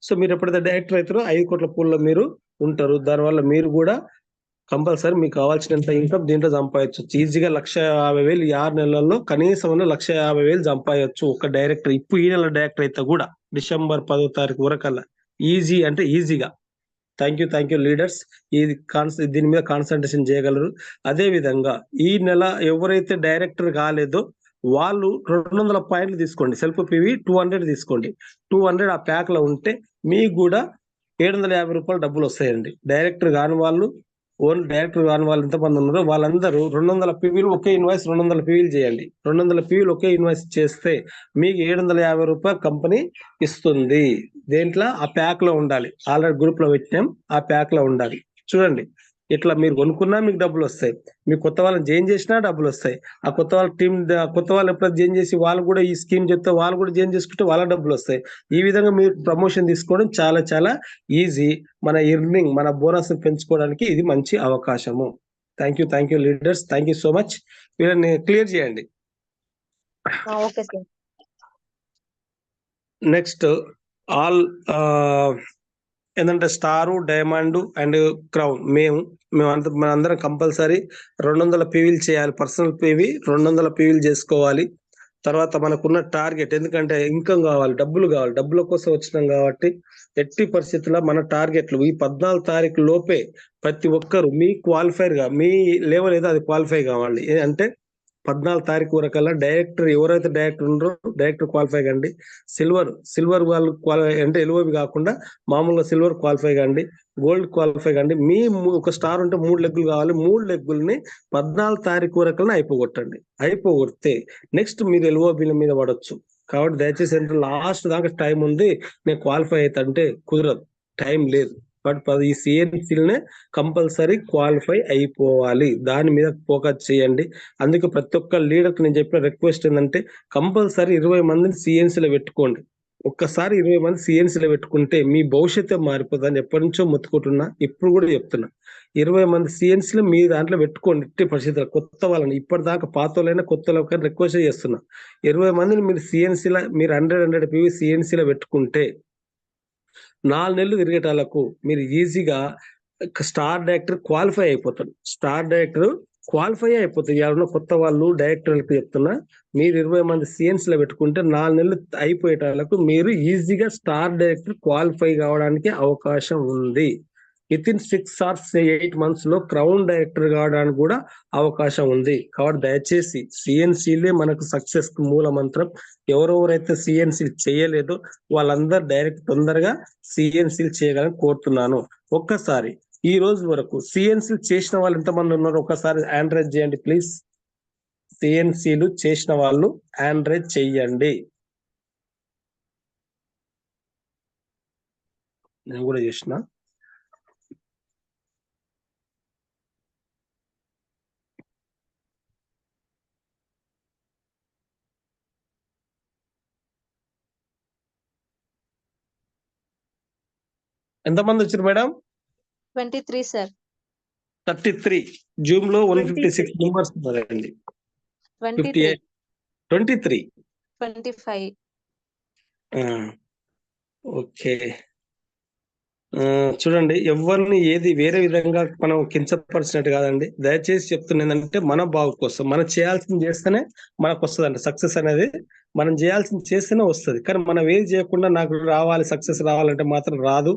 సో మీరు ఎప్పుడైతే డైరెక్టర్ అవుతారో 5 కోట్ల పూల్లో మీరు ఉంటారు. దానివల్ల మీరు కూడా కంపల్సరీ మీకు కావాల్సినంత ఇన్కమ్ దీంట్లో సంపాదించు. ఈజీగా 1,50,000 ఈ 6 నెలల్లో కనీసం 1,50,000 సంపాదించు ఒక డైరెక్టర్. ఇప్పుడు ఈ నెల డైరెక్టర్ అయితే కూడా డిసెంబర్ 10వ తారీఖు వరకల్లా ఈజీ అంటే ఈజీగా. Thank you leaders. దీని మీద కాన్సన్ట్రేషన్ చేయగలరు. అదే విధంగా ఈ నెల ఎవరైతే డైరెక్టర్ కాలేదో వాళ్ళు 200 పాయింట్లు తీసుకోండి, సెల్ఫ్ పీవీ 200 తీసుకోండి. 200 ఆ ప్యాక్ లో ఉంటే మీకు కూడా 750 రూపాయలు డబ్బులు వస్తాయండి. డైరెక్టర్ కాని వాళ్ళు ఎంతమంది ఉన్నారో వాళ్ళందరూ 200 పీవీలు ఒకే ఇన్వాయిస్ 200 పీవీలు చేయండి. 200 పీవీలు ఒకే ఇన్వాయిస్ చేస్తే మీకు 750 రూపాయలు కంపెనీ ఇస్తుంది. దేంట్లో? ఆ ప్యాక్ లో ఉండాలి. ఆల్రెడీ గ్రూప్ లో పెట్టాం, ఆ ప్యాక్ లో ఉండాలి. చూడండి, ఇట్లా మీరు కొనుక్కున్నా మీకు డబ్బులు వస్తాయి, మీకు కొత్త వాళ్ళని జాయిన్ చేసినా డబ్బులు వస్తాయి. ఆ కొత్త వాళ్ళు ఎప్పుడైతే జాయిన్ చేసి వాళ్ళు కూడా ఈ స్కీమ్ చెప్తే వాళ్ళు కూడా జాయిన్ చేసుకుంటే వాళ్ళ డబ్బులు వస్తాయి. ఈ విధంగా మీరు ప్రమోషన్ తీసుకోవడం చాలా చాలా ఈజీ. మన ఎర్నింగ్, మన బోనస్ పెంచుకోవడానికి ఇది మంచి అవకాశము. Thank you leaders. Thank you so much. వీళ్ళని క్లియర్ చేయండి. Okay sir. నెక్స్ట్ ఆల్ ఏంటంటే స్టారు, డైమండ్ అండ్ క్రౌన్ మనందరం కంపల్సరీ 200 పీవీలు చేయాలి. పర్సనల్ పీవీ 200 పీవీలు చేసుకోవాలి. తర్వాత మనకున్న టార్గెట్, ఎందుకంటే ఇన్కమ్ కావాలి, డబ్బుల కోసం వచ్చినాం కాబట్టి ఎట్టి పరిస్థితుల్లో మన టార్గెట్లు ఈ 14 తారీఖు లోపే ప్రతి ఒక్కరు మీ క్వాలిఫైర్ గా, మీ లెవెల్ ఏదో అది క్వాలిఫై కావాలి. అంటే 14 తారీఖు వరకల్లా డైరెక్టర్ ఎవరైతే డైరెక్టర్ ఉన్నారో డైరెక్టర్ క్వాలిఫై కండి. సిల్వర్ వాళ్ళు అంటే ఎల్ఓబి కాకుండా మామూలుగా సిల్వర్ క్వాలిఫై కండి, గోల్డ్ క్వాలిఫై కండి. మీ ఒక స్టార్ ఉంటే 3 లెగ్గులు కావాలి. 3 లెగ్గుల్ని 14 తారీఖు వరకల్లా అయిపోగొడితే నెక్స్ట్ మీరు ఎల్ఓబిల మీద పడొచ్చు. కాబట్టి దయచేసి లాస్ట్ దాకా టైం ఉంది, నేను క్వాలిఫై అవుతా అంటే కుదరదు, టైం లేదు. బట్ ఈ సిఎన్సీలనే కంపల్సరీ క్వాలిఫై అయిపోవాలి. దాని మీద ఫోకస్ చేయండి. అందుకే ప్రతి ఒక్క లీడర్కి నేను చెప్పిన రిక్వెస్ట్ ఏంటంటే కంపల్సరీ 20 మందిని సిఎన్సీలో పెట్టుకోండి. ఒక్కసారి 20 మంది సిఎన్సీలో పెట్టుకుంటే మీ భవిష్యత్తు మారిపోతుందని ఎప్పటి నుంచో మొత్తుకుంటున్నా, ఇప్పుడు కూడా చెప్తున్నా. 20 మంది సిఎన్సీలు మీ దాంట్లో పెట్టుకోండి. ఎట్టి పరిస్థితుల్లో కొత్త వాళ్ళని, ఇప్పటిదాకా పాత వాళ్ళైనా కొత్త వాళ్ళకైనా రిక్వెస్ట్ చేస్తున్నా. 20 మందిని మీరు సిఎన్సీలో మీరు 100 PV సిఎన్సీలో పెట్టుకుంటే 4 నెలలు తిరిగేటాలకు మీరు ఈజీగా స్టార్ డైరెక్టర్ క్వాలిఫై అయిపోతాడు. స్టార్ డైరెక్టర్ క్వాలిఫై అయిపోతాయి. ఎవరన్నా కొత్త వాళ్ళు డైరెక్టర్లకు చెప్తున్నా, మీరు 20 మంది సిఎన్సీలో పెట్టుకుంటే 4 నెలలు అయిపోయేటాలకు మీరు ఈజీగా స్టార్ డైరెక్టర్ క్వాలిఫై కావడానికి అవకాశం ఉంది. వితిన్ 6 or 8 months లో క్రౌన్ డైరెక్టర్ కావడానికి కూడా అవకాశం ఉంది. కాబట్టి దయచేసి సిఎన్సీలే మనకు సక్సెస్ కు మూల మంత్రం. ఎవరెవరైతే సిఎన్సీ చేయలేదో వాళ్ళందరూ డైరెక్ట్ తొందరగా సిఎన్సీలు చేయాలని కోరుతున్నాను. ఒక్కసారి ఈ రోజు వరకు సిఎన్సీ చేసిన వాళ్ళు ఎంతమంది ఉన్నారు ఒకసారి హ్యాండ్ రైజ్ చేయండి ప్లీజ్. సిఎన్సీలు చేసిన వాళ్ళు హ్యాండ్ రైజ్ చెయ్యండి. నేను కూడా చేసిన. ఎంతమంది వచ్చారు మేడం? 23 సార్. 33. జూమ్ లో 156 మెంబర్స్ ఉన్నారండి. 23 23 25 ఓకే. చూడండి, ఎవరిని ఏది వేరే విధంగా మనం కించపరిచినట్టు కాదండి. దయచేసి చెప్తున్నదంటే మన బాగు కోసం మనం చేయాల్సింది చేస్తేనే మనకు వస్తుంది. సక్సెస్ అనేది మనం చేయాల్సింది చేస్తేనే వస్తుంది. కానీ మనం ఏది చేయకుండా నాకు రావాలి సక్సెస్ రావాలంటే మాత్రం రాదు.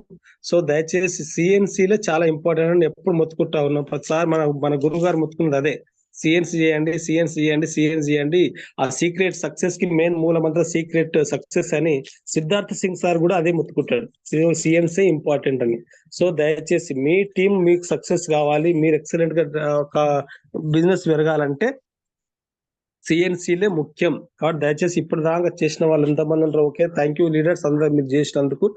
సో దయచేసి సిఎన్సీలో చాలా ఇంపార్టెంట్ అని ఎప్పుడు మొత్తుకుంటా ఉన్నాం. ప్రతిసారి మన గురువు గారు మొత్తుకున్నది అదే, సిఎన్సీ చేయండి, సిఎన్సీ చేయండి, సిఎన్సీ చేయండి. ఆ సీక్రెట్ సక్సెస్ కి మెయిన్ మూలమంతా సీక్రెట్ సక్సెస్ అని సిద్ధార్థ్ సింగ్ సార్ కూడా అదే ముత్తుకుంటాడు, సిఎన్సీ ఇంపార్టెంట్ అని. సో దయచేసి మీ టీం మీకు సక్సెస్ కావాలి, మీరు ఎక్సలెంట్ గా ఒక బిజినెస్ పెరగాలంటే సిఎన్సీలే ముఖ్యం. కాబట్టి దయచేసి ఇప్పుడు దాకా చేసిన వాళ్ళు ఎంతమంది ఉంటారు? ఓకే, థ్యాంక్ యూ లీడర్స్ అందరు మీరు చేసినందుకు.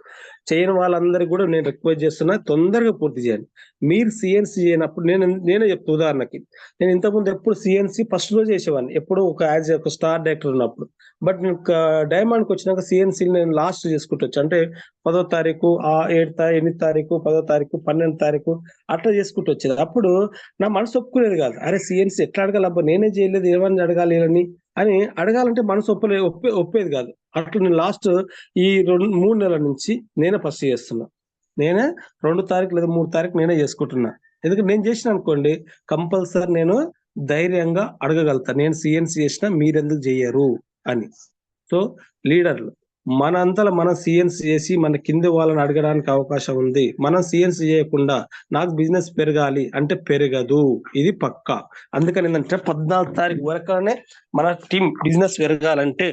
చేయని వాళ్ళందరికీ కూడా నేను రిక్వెస్ట్ చేస్తున్నా, తొందరగా పూర్తి చేయండి. మీరు సిఎన్సీ చేయనప్పుడు నేనే చెప్తా. ఉదాహరణకి నేను ఇంతకుముందు ఎప్పుడు సిఎన్సీ ఫస్ట్ రోజు చేసేవాడిని, ఎప్పుడు యాజ్ ఒక స్టార్ డైరెక్టర్ ఉన్నప్పుడు. బట్ నేను డైమండ్కి వచ్చినాక సిఎన్సీ నేను లాస్ట్ చేసుకుంటూ వచ్చాను. అంటే 10వ తారీఖు, 8వ తారీఖు, 10వ తారీఖు, 12వ తారీఖు అట్లా చేసుకుంటూ వచ్చేది. అప్పుడు నా మనసు ఒప్పుకునేది కాదు. అరే సిఎన్సీ ఎట్లా అడగాలి, అబ్బా నేనే చేయలేదు, ఏమని అడగాలి అని అడగాలంటే మనసు ఒప్పేది కాదు. అట్లా నేను లాస్ట్ ఈ 3 నెలల నుంచి నేనే ఫస్ట్ చేస్తున్నా. నేనే 2వ తారీఖు లేదా 3వ తారీఖు నేనే చేసుకుంటున్నా. ఎందుకంటే నేను చేసిన అనుకోండి కంపల్సరీ నేను ధైర్యంగా అడగగలుగుతా, నేను సిఎన్సీ చేసినా మీరెందుకు చెయ్యరు అని. సో లీడర్లు మనంతలో మనం సిఎన్సీ చేసి మన కింది వాళ్ళని అడగడానికి అవకాశం ఉంది. మనం సిఎన్సీ చేయకుండా నాకు బిజినెస్ పెరగాలి అంటే పెరగదు, ఇది పక్కా. అందుకని ఏంటంటే 14వ తారీఖు వరకునే మన టీం బిజినెస్ పెరగాలంటే,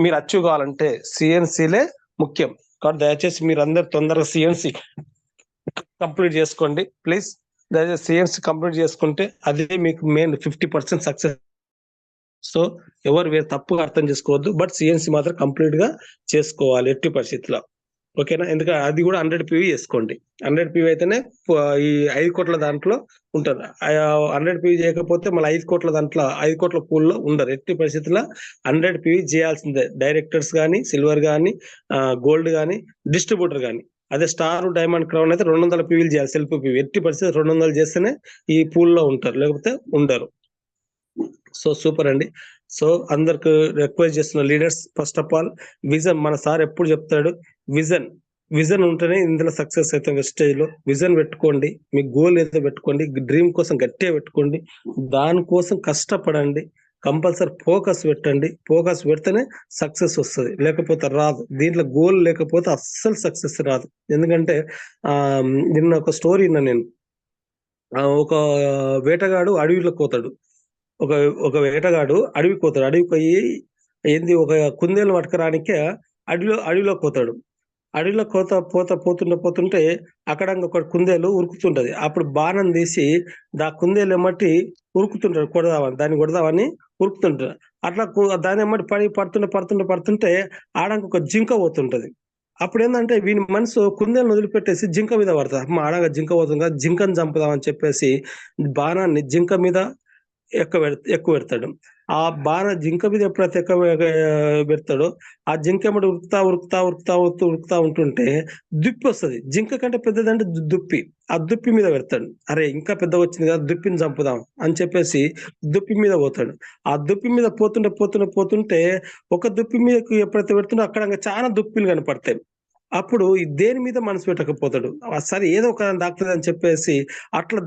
మీరు అచీవ్ కావాలంటే సిఎన్సీలే ముఖ్యం. కాబట్టి దయచేసి మీరు అందరు తొందరగా సిఎన్సీ కంప్లీట్ చేసుకోండి ప్లీజ్. దయచేసి సిఎన్సీ కంప్లీట్ చేసుకుంటే అదే మీకు మెయిన్ 50% సక్సెస్. సో ఎవరు వేరే తప్పుగా అర్థం చేసుకోవద్దు, బట్ సిఎన్సీ మాత్రం కంప్లీట్ గా చేసుకోవాలి ఎట్టి పరిస్థితిలో. ఓకేనా? ఎందుకంటే అది కూడా 100 PV చేసుకోండి. 100 PV అయితేనే ఈ 5 కోట్ల దాంట్లో ఉంటారు. 100 PV చేయకపోతే మళ్ళీ 5 కోట్ల దాంట్లో 5 కోట్ల పూల్లో ఉండరు. ఎట్టి పరిస్థితుల్లో 100 PV చేయాల్సిందే. డైరెక్టర్స్ కానీ, సిల్వర్ కానీ, గోల్డ్ కానీ, డిస్ట్రిబ్యూటర్ కానీ. అదే స్టార్, డైమండ్, క్రౌన్ అయితే 200 PV చేయాలి సెల్ఫ్ PV. ఎట్టి పరిస్థితి 200 చేస్తేనే ఈ పూల్లో ఉంటారు, లేకపోతే ఉండరు. సో సూపర్ అండి. సో అందరికి రిక్వెస్ట్ చేస్తున్న leaders, first of all vision. మన సార్ ఎప్పుడు చెప్తాడు, విజన్ ఉంటేనే ఇందులో సక్సెస్ అవుతాం. స్టేజ్ లో విజన్ పెట్టుకోండి, మీ గోల్ ఏదో పెట్టుకోండి, డ్రీమ్ కోసం గట్టిగా పెట్టుకోండి, దానికోసం కష్టపడండి, కంపల్సరీ ఫోకస్ పెట్టండి. ఫోకస్ పెడితేనే సక్సెస్ వస్తుంది, లేకపోతే రాదు. దీంట్లో గోల్ లేకపోతే అస్సలు సక్సెస్ రాదు. ఎందుకంటే నిన్న ఒక స్టోరీ విన్నా నేను. ఒక వేటగాడు అడవిలోకి పోతాడు. ఒక వేటగాడు అడవికి పోతాడు. అడవికి పోయి ఏంది ఒక కుందేలు పట్టుకురానికే అడవిలోకి పోతాడు. అడవిలో పోతుంటే అక్కడ ఒక కుందేలు ఉరుకుతుంటది. అప్పుడు బాణం తీసి కుందేలు ఎమ్మటి ఉరుకుతుంటాడు, దాన్ని కొడదామని ఉరుకుతుంటాడు. అట్లా దాని ఎమ్మటి పడుతుంటే ఆడానికి ఒక జింక పోతుంటది. అప్పుడు ఏంటంటే వీని మనసు కుందేలను వదిలిపెట్టేసి జింక మీద పడతారు. అమ్మ ఆడగా జింక పోతుంది కదా, జింకను చంపుదామని చెప్పేసి బాణాన్ని జింక మీద ఎక్కువ పెడతాడు. ఆ జింక మీద ఎప్పుడైతే ఎక్కువ పెడతాడో ఆ జింక ఎమ్మటి ఉరుకుతా ఉంటుంటే దుప్పి వస్తది. జింక కంటే పెద్దదంటే దుప్పి. ఆ దుప్పి మీద పెడతాడు. అరే ఇంకా పెద్దగా వచ్చింది కదా, దుప్పిని చంపుదాం అని చెప్పేసి దుప్పి మీద పోతాడు. ఆ దుప్పి మీద పోతుంటే ఒక దుప్పి మీదకి ఎప్పుడైతే పెడుతుండో అక్కడ ఇంకా చాలా దుప్పిలు కనపడతాయి. అప్పుడు దేని మీద మనసు పెట్టకపోతాడు. సరే ఏదో ఒక డాక్టర్ అని చెప్పేసి అట్లా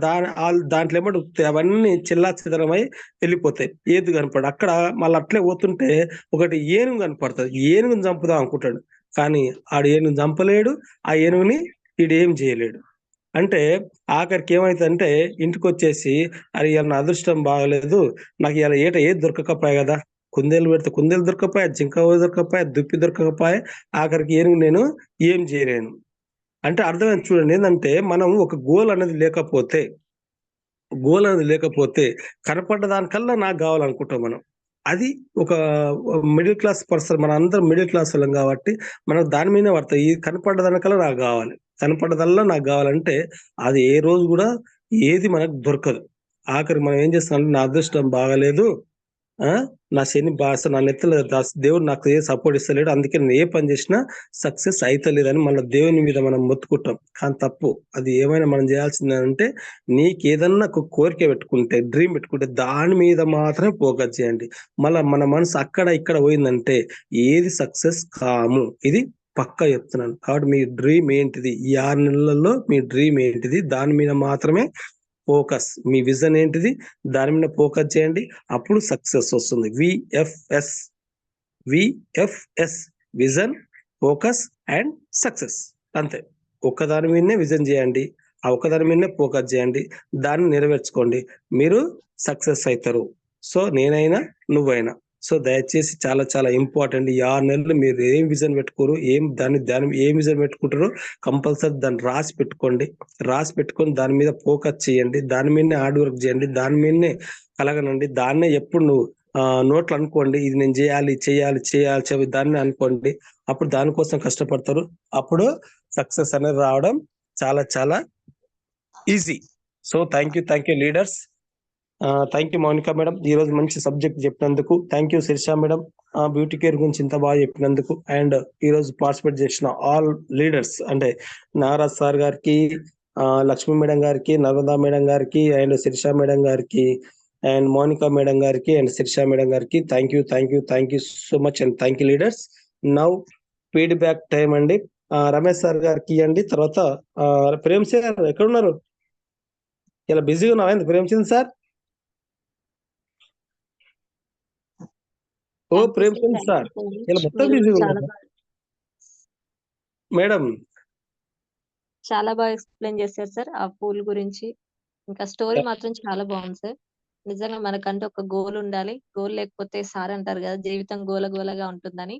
దాంట్లో ఎమ్మటి అవన్నీ చెల్లాచెదరమై వెళ్ళిపోతాయి. ఏది కనపడదు. అక్కడ మళ్ళీ అట్లే పోతుంటే ఒకటి ఏనుగు కనపడుతది. ఏనుగుని చంపుదాం అనుకుంటాడు. కానీ ఆడు ఏనుగుని చంపలేడు. ఆ ఏనుగుని ఈడేం చేయలేడు. అంటే ఆఖరికి ఏమైతదంటే ఇంటికొచ్చేసి అరే ఇయాల నా అదృష్టం బాగలేదు. నాకు ఇయాల ఏది దొరకకపోయా కదా! కుందేలు పెడితే కుందేలు దొరకకపోయా, జింక దొరకకపోయా, దుప్పి దొరకకపోయా, ఆఖరికి ఏనుగు నేను ఏం చేయలేను. అంటే అర్థమైంది చూడండి. ఏందంటే మనం ఒక గోల్ అనేది లేకపోతే కనపడ్డ దానికల్లా నాకు కావాలనుకుంటాం మనం. అది ఒక మిడిల్ క్లాస్ పర్సన్, మనందరం మిడిల్ క్లాస్ వాళ్ళం కాబట్టి మనకు దాని మీదనే పడతాయి. ఈ కనపడ్డ దానికల్లా నాకు కావాలి. కనపడ్డదల్లా నాకు కావాలంటే అది ఏ రోజు కూడా ఏది మనకు దొరకదు. ఆఖరికి మనం ఏం చేస్తామంటే నా అదృష్టం బాగాలేదు. ఆ! నా శని నా నెత్తిన దేవుడు నాకు ఏ సపోర్ట్ ఇస్తలేడు. అందుకే నేను ఏ పని చేసినా సక్సెస్ అయితలేదని మళ్ళా దేవుని మీద మనం మొత్తుకుంటాం. కానీ తప్పు. అది ఏమైనా మనం చేయాల్సిందేంటంటే నీకేదన్నా ఒక కోరిక పెట్టుకుంటే, డ్రీమ్ పెట్టుకుంటే దాని మీద మాత్రమే ఫోకస్ చేయండి. మళ్ళా మన మనసు అక్కడ ఇక్కడ పోయిందంటే ఏది సక్సెస్ కాము. ఇది పక్కా చెప్తున్నాను. కాబట్టి మీ డ్రీమ్ ఏంటిది? ఈ 6 నెలల్లో మీ డ్రీమ్ ఏంటిది? దాని మీద మాత్రమే ఫోకస్. మీ విజన్ ఏంటిది? దాని మీద ఫోకస్ చేయండి. అప్పుడు సక్సెస్ వస్తుంది. VFS vision, focus and success. అంతే. ఒక్కదాని మీదనే విజన్ చేయండి. ఆ ఒక్కదాని మీదనే ఫోకస్ చేయండి. దాన్ని నెరవేర్చుకోండి. మీరు సక్సెస్ అయితారు. సో నేనైనా నువ్వైనా. సో దయచేసి చాలా చాలా ఇంపార్టెంట్. ఈ 6 నెలలు మీరు ఏం విజన్ పెట్టుకోరు, దాని ఏం విజన్ పెట్టుకుంటారో కంపల్సరీ దాన్ని రాసి పెట్టుకొని దాని మీద ఫోకస్ చేయండి. దాని మీదనే హార్డ్ వర్క్ చేయండి. దాని మీదనే కలగనండి. దాన్నే ఎప్పుడు నువ్వు నోట్లు అనుకోండి. ఇది నేను చేయాలి దాన్ని అనుకోండి. అప్పుడు దానికోసం కష్టపడతారు. అప్పుడు సక్సెస్ అనేది రావడం చాలా చాలా easy. So thank you leaders. Thank you Mounika madam. ఈ రోజు మంచి సబ్జెక్ట్ చెప్పినందుకు. Thank you Sirisha madam. Beauty care గురించి ఇంత బాగా చెప్పినందుకు. అండ్ ఈ రోజు పార్టిసిపేట్ చేసిన ఆల్ లీడర్స్ అంటే నాగరాజ్ సార్ గారికి, లక్ష్మీ మేడం గారికి, నర్మదా మేడం గారికి, అండ్ శిరీష మేడం గారికి, అండ్ మౌనిక మేడం గారికి, అండ్ శిరీష మేడం గారికి thank you so much. And thank you leaders. Now feedback time అండి. రమేష్ సార్ గారికి ఇవ్వండి. తర్వాత ప్రేమ్ సార్ ఎక్కడున్నారు? ఇలా బిజీగా ఉన్నావా ప్రేమ్చంద్ సార్? ఓ ప్రేమ్చంద్ సార్ ఇలా మొత్తం బిజీగా ఉన్నారు మేడం. చాలా బాగా ఎక్స్ప్లెయిన్ చేశారు సార్ ఆ పూల్ గురించి. ఇంకా స్టోరీ మాత్రం చాలా బాగుంది సార్. నిజంగా మనకంటే ఒక గోల్ ఉండాలి. గోల్ లేకపోతే సార్ అంటారు కదా జీవితం గోలగా ఉంటుందని.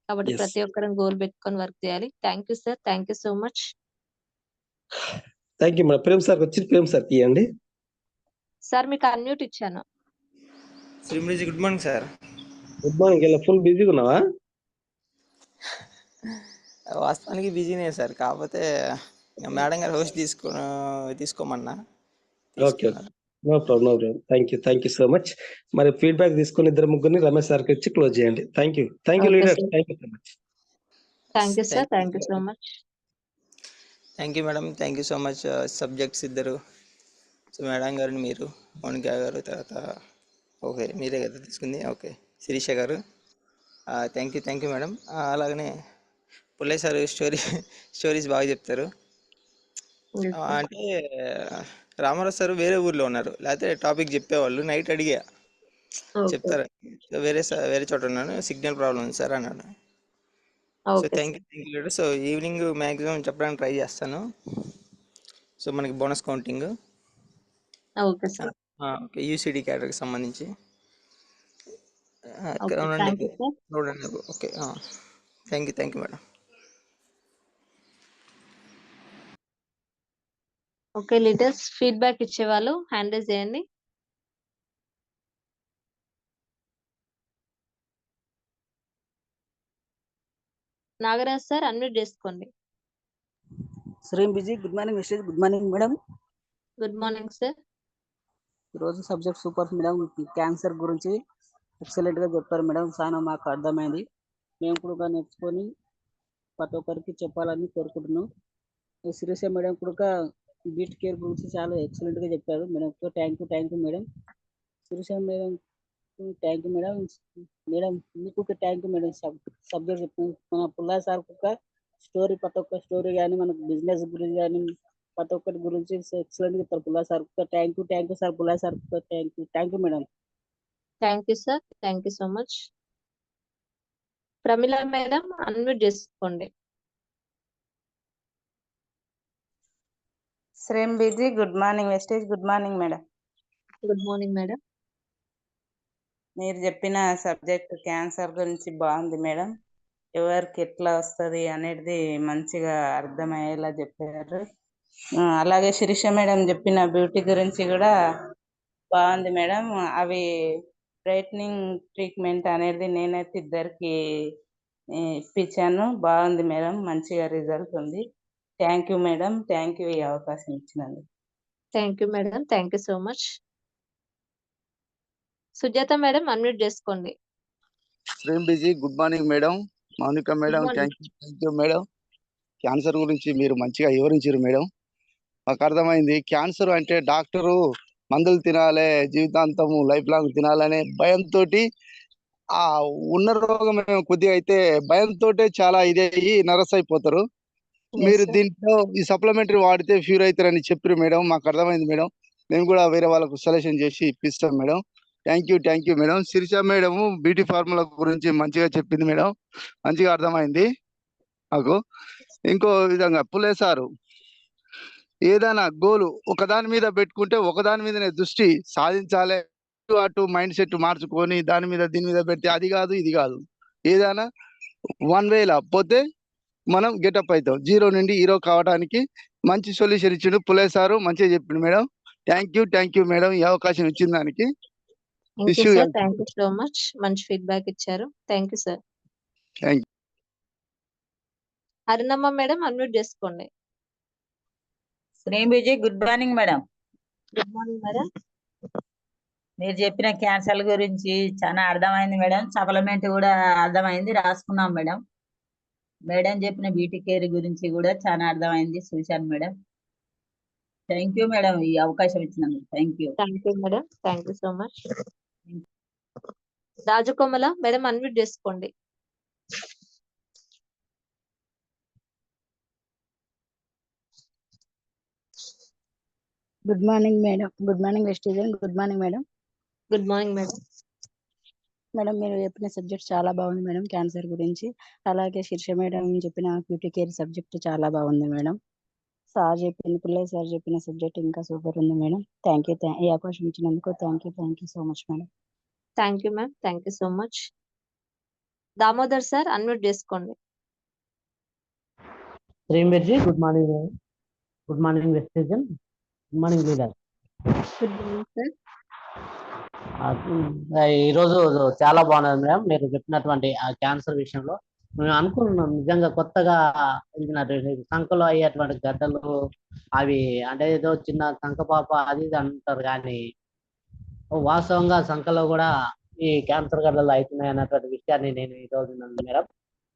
కాబట్టి ప్రతి ఒక్కరం గోల్ పెట్టుకొని వర్క్ చేయాలి. Thank you sir. Thank you so much. Thank you madam. Prem sir వచ్చి ప్రేమ్ సార్ ఇవ్వండి. సార్ మీకు అన్మ్యూట్ ఇచ్చాను. Good morning sir. Good morning. ఇలా ఫుల్ బిజీగా ఉన్నావా? వాస్తవానికి బిజీనే సార్. కాకపోతే మేడం గారు హోస్ట్ తీసుకోమన్నా. Okay. No problem. Thank you so much. మరి ఫీడ్బ్యాక్ తీసుకుని ఇద్దరు ముగ్గురిని రమేష్ సార్కి వచ్చి క్లోజ్ చేయండి. Thank you leader. Thank you so much. Thank you sir. Thank you so much. Thank you madam. Thank you so much. Subjects ఇద్దరు, సో మేడం గారిని మీరు, మౌనిక గారు, తర్వాత ఓకే మీరే కదా తీసుకుంది. ఓకే శిరీష గారు. Thank you madam. అలాగనే పుల్లయ్య సార్ స్టోరీస్ బాగా చెప్తారు. అంటే రామారావు సార్ వేరే ఊర్లో ఉన్నారు, లేకపోతే టాపిక్ చెప్పేవాళ్ళు. నైట్ అడిగా చెప్తారు, వేరే చోట ఉన్నాను, సిగ్నల్ ప్రాబ్లం ఉంది సార్ అన్నాడు. So thank you. So evening maximum చెప్పడానికి ట్రై చేస్తాను. సో మనకి బోనస్ కౌంటింగ్ ఓకే యూసిడి క్యాటర్కి సంబంధించి okay. Thank you madam. Okay leaders, feedback ఇచ్చేవాళ్ళు హ్యాండ్ రైజ్ చేయండి. నాగరాజ్ సార్ అన్మ్యూట్ చేసుకోండి. శ్రీం బిజీ good morning message good morning madam. Good morning sir. ఈరోజు సబ్జెక్ట్ సూపర్ మేడం. క్యాన్సర్ గురించి ఎక్సలెంట్ గా చెప్పారు మేడం. చాలా మాకు అర్థమైంది. మేము కూడా నేర్చుకొని ప్రతి ఒక్కరికి చెప్పాలని కోరుకుంటున్నాం. శిరీష మేడం కూడా బీట్ కేర్ గురించి చాలా ఎక్సలెంట్ గా చెప్పారు madam. Thank you madam. Sirisha madam thank you madam. Madam మీకు థ్యాంక్ యూ మేడం. సబ్జెక్ట్ చెప్తున్నాం. మన పుల్లా సార్ ఒక స్టోరీ, ప్రతి ఒక్క స్టోరీ కానీ మనకు బిజినెస్ గురించి కానీ ప్రతి ఒక్కరి గురించి ఎక్సలెంట్ చెప్తారు Pulla sir. Thank you sir. Pulla sir thank you madam. Thank you sir. Thank you so much. Pramila madam unmute చేసుకోండి. శ్రేమ్ బిజీ good morning Vestige good morning madam. Good morning madam. మీరు చెప్పిన సబ్జెక్ట్ క్యాన్సర్ గురించి బాగుంది మేడం. ఎవరికి ఎట్లా వస్తుంది అనేది మంచిగా అర్థమయ్యేలా చెప్పారు. అలాగే శిరీష మేడం చెప్పిన బ్యూటీ గురించి కూడా బాగుంది మేడం. అవి బ్రైట్నింగ్ ట్రీట్మెంట్ అనేది నేనైతే ఇద్దరికి ఇప్పించాను. బాగుంది మేడం. మంచిగా రిజల్ట్ ఉంది. Thank you madam. Thank you ఈ అవకాశం ఇచ్చినందుకు. Thank you madam. Thank you so much. Sujatha madam unmute చేసుకోండి. శ్రీం బిజీ good morning madam. Mounika madam morning. Thank you madam. Cancer గురించి మీరు మంచిగా వివరించారు మేడం. మాకు అర్థమైంది. క్యాన్సర్ అంటే డాక్టరు మందులు తినాలి, జీవితాంతము లైఫ్ లాంగ్ తినాలనే భయంతో ఆ ఉన్న రోగం కొద్దిగా అయితే భయంతో చాలా ఇదయ్యి నరస్ అయిపోతారు. మీరు sir. దీంట్లో ఈ సప్లిమెంటరీ వాడితే ఫ్యూర్ అవుతారని చెప్పారు మేడం. మాకు అర్థమైంది మేడం. మేము కూడా వేరే వాళ్ళకు సజెషన్ చేసి ఇప్పిస్తాం madam. Thank you madam. Sirisha madam beauty formula గురించి మంచిగా చెప్పింది మేడం. మంచిగా అర్థమైంది నాకు. ఇంకో విధంగా పులే సారు ఏదైనా గోలు ఒకదాని మీద పెట్టుకుంటే ఒకదాని మీదనే దృష్టి సాధించాలి. అటు మైండ్ సెట్ మార్చుకొని దీని మీద పెడితే అది కాదు ఇది కాదు, ఏదైనా వన్ వేలా పోతే మనం గెటప్ అవుతాం. జీరో నుండి హీరో కావడానికి మంచి సొల్యూషన్ ఇచ్చిండు పులే సారు. మంచిగా చెప్పిండు మేడం. థ్యాంక్ యూ మేడం ఈ అవకాశం ఇచ్చిన దానికి. Thank you sir. Thank you so much. మంచి ఫీడ్బ్యాక్ ఇచ్చారు. Thank you sir. Thank you. Arunamma madam unmute చేసుకోండి. శ్రీం Vijay good morning madam. Good morning madam. మీరు చెప్పిన క్యాన్సర్ గురించి చాలా అర్థమైంది మేడం. సప్లిమెంట్ కూడా అర్థమైంది, రాసుకున్నాం మేడం. మేడం చెప్పిన బ్యూటీ కేర్ గురించి కూడా చాలా అర్థమైంది, చూశాను మేడం. థ్యాంక్ యూ మేడం ఈ అవకాశం ఇచ్చినందుకు. Thank you. Thank you madam. Thank you so much. Rajakomala madam unmute చేసుకోండి. Good morning madam. Good morning Vestige. Good morning madam. Good morning madam. Madam మీరు చెప్పిన సబ్జెక్ట్ చాలా బాగుంది మేడం క్యాన్సర్ గురించి. అలాగే శీర్ష మేడం చెప్పిన బ్యూటీ కేర్ సబ్జెక్ట్ చాలా బాగుంది మేడం. పిల్లయ్య సార్ చెప్పిన సబ్జెక్ట్ ఇంకా సూపర్ ఉంది మేడం. Thank you. ఈ అవకాశం ఇచ్చినందుకు thank you so much madam. Thank you ma'am. Thank you so much. Damodar sir unmute చేసుకోండి. శ్రీం బిజీ good morning. Good morning Vestigeans. Good morning leader. Good morning sir. ఈరోజు చాలా బాగున్నది మేడం మీరు చెప్పినటువంటి ఆ క్యాన్సర్ విషయంలో. మేము అనుకున్నాం నిజంగా కొత్తగా సంఖలో అయ్యేటువంటి గడ్డలు అవి అంటే ఏదో చిన్న సంఖ పాప అది ఇది అంటారు, కానీ వాస్తవంగా సంఖలో కూడా ఈ క్యాన్సర్ గడ్డలు అవుతున్నాయి అన్నటువంటి విషయాన్ని నేను ఈరోజు విన్నాను మేడం.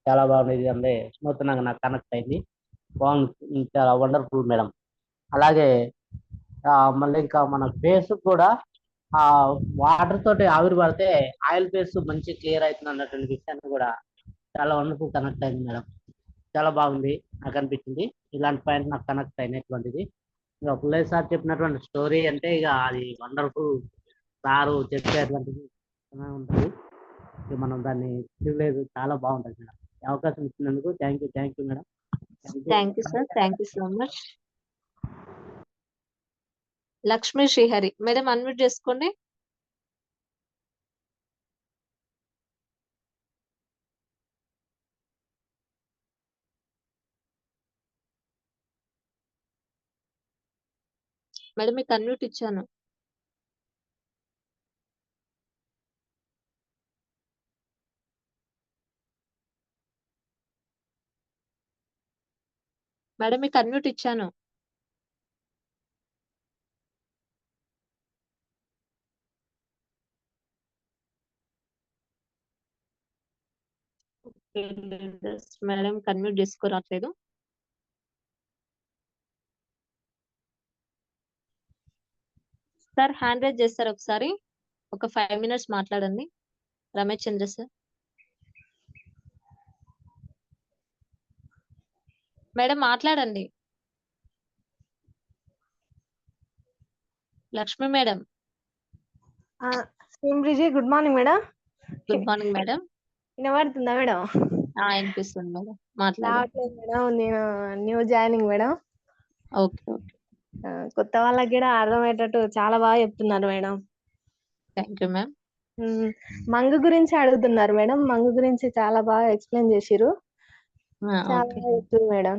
చాలా బాగుంది. అంటే నూతనంగా నాకు కనెక్ట్ అయింది. బాగుంది, చాలా వండర్ఫుల్ మేడం. అలాగే మళ్ళీ ఇంకా మన ఫేస్ కూడా వాటర్ తోటి ఆవిరి పడితే ఆయిల్ ఫేస్ మంచి క్లియర్ అవుతుంది అన్నటువంటి విషయాన్ని కూడా చాలా వండర్ఫుల్ కనెక్ట్ అయింది మేడం. చాలా బాగుంది నాకు అనిపించింది. ఇలాంటి పాయింట్ నాకు కనెక్ట్ అయినటువంటిది. ఇక పుల్లయ్య సార్ చెప్పినటువంటి స్టోరీ అంటే ఇక అది వండర్ఫుల్. సారు చెప్పేటువంటిది ఉంటుంది. ఇక మనం దాన్ని చూడలేదు. చాలా బాగుంటుంది మేడం. ఈ అవకాశం ఇచ్చినందుకు thank you madam. Thank you sir. Thank you so much. Lakshmi Srihari madam unmute చేసుకోండి. మేడం మీకు అన్మ్యూట్ ఇచ్చాను. మేడం మీకు అన్మ్యూట్ ఇచ్చాను. మేడం అన్మ్యూట్ చేసుకోరాట్లేదు. సార్ హ్యాండ్ రైజ్ చేస్తారు ఒకసారి. ఒక 5 minutes మాట్లాడండి. రమేష్ చంద్ర సార్. మేడం మాట్లాడండి. లక్ష్మి మేడం. శ్రీమృజి good morning madam. Good morning madam. వినబడుతుందా మేడం? వినిపిస్తుంది మేడం. మాట్లాడండి. రావట్లేదు మేడం, నేను new joining madam. Okay okay. కొత్త వాళ్ళకి కూడా అర్థమయ్యేటట్టు చాలా బాగా చెప్తున్నారు మేడం. Thank you ma'am. మంగు గురించి అడుగుతున్నారు మేడం. మంగు గురించి చాలా బాగా ఎక్స్ప్లెయిన్ చేసిరు. చాలా ఓకే. బాగా చెప్తుంది madam.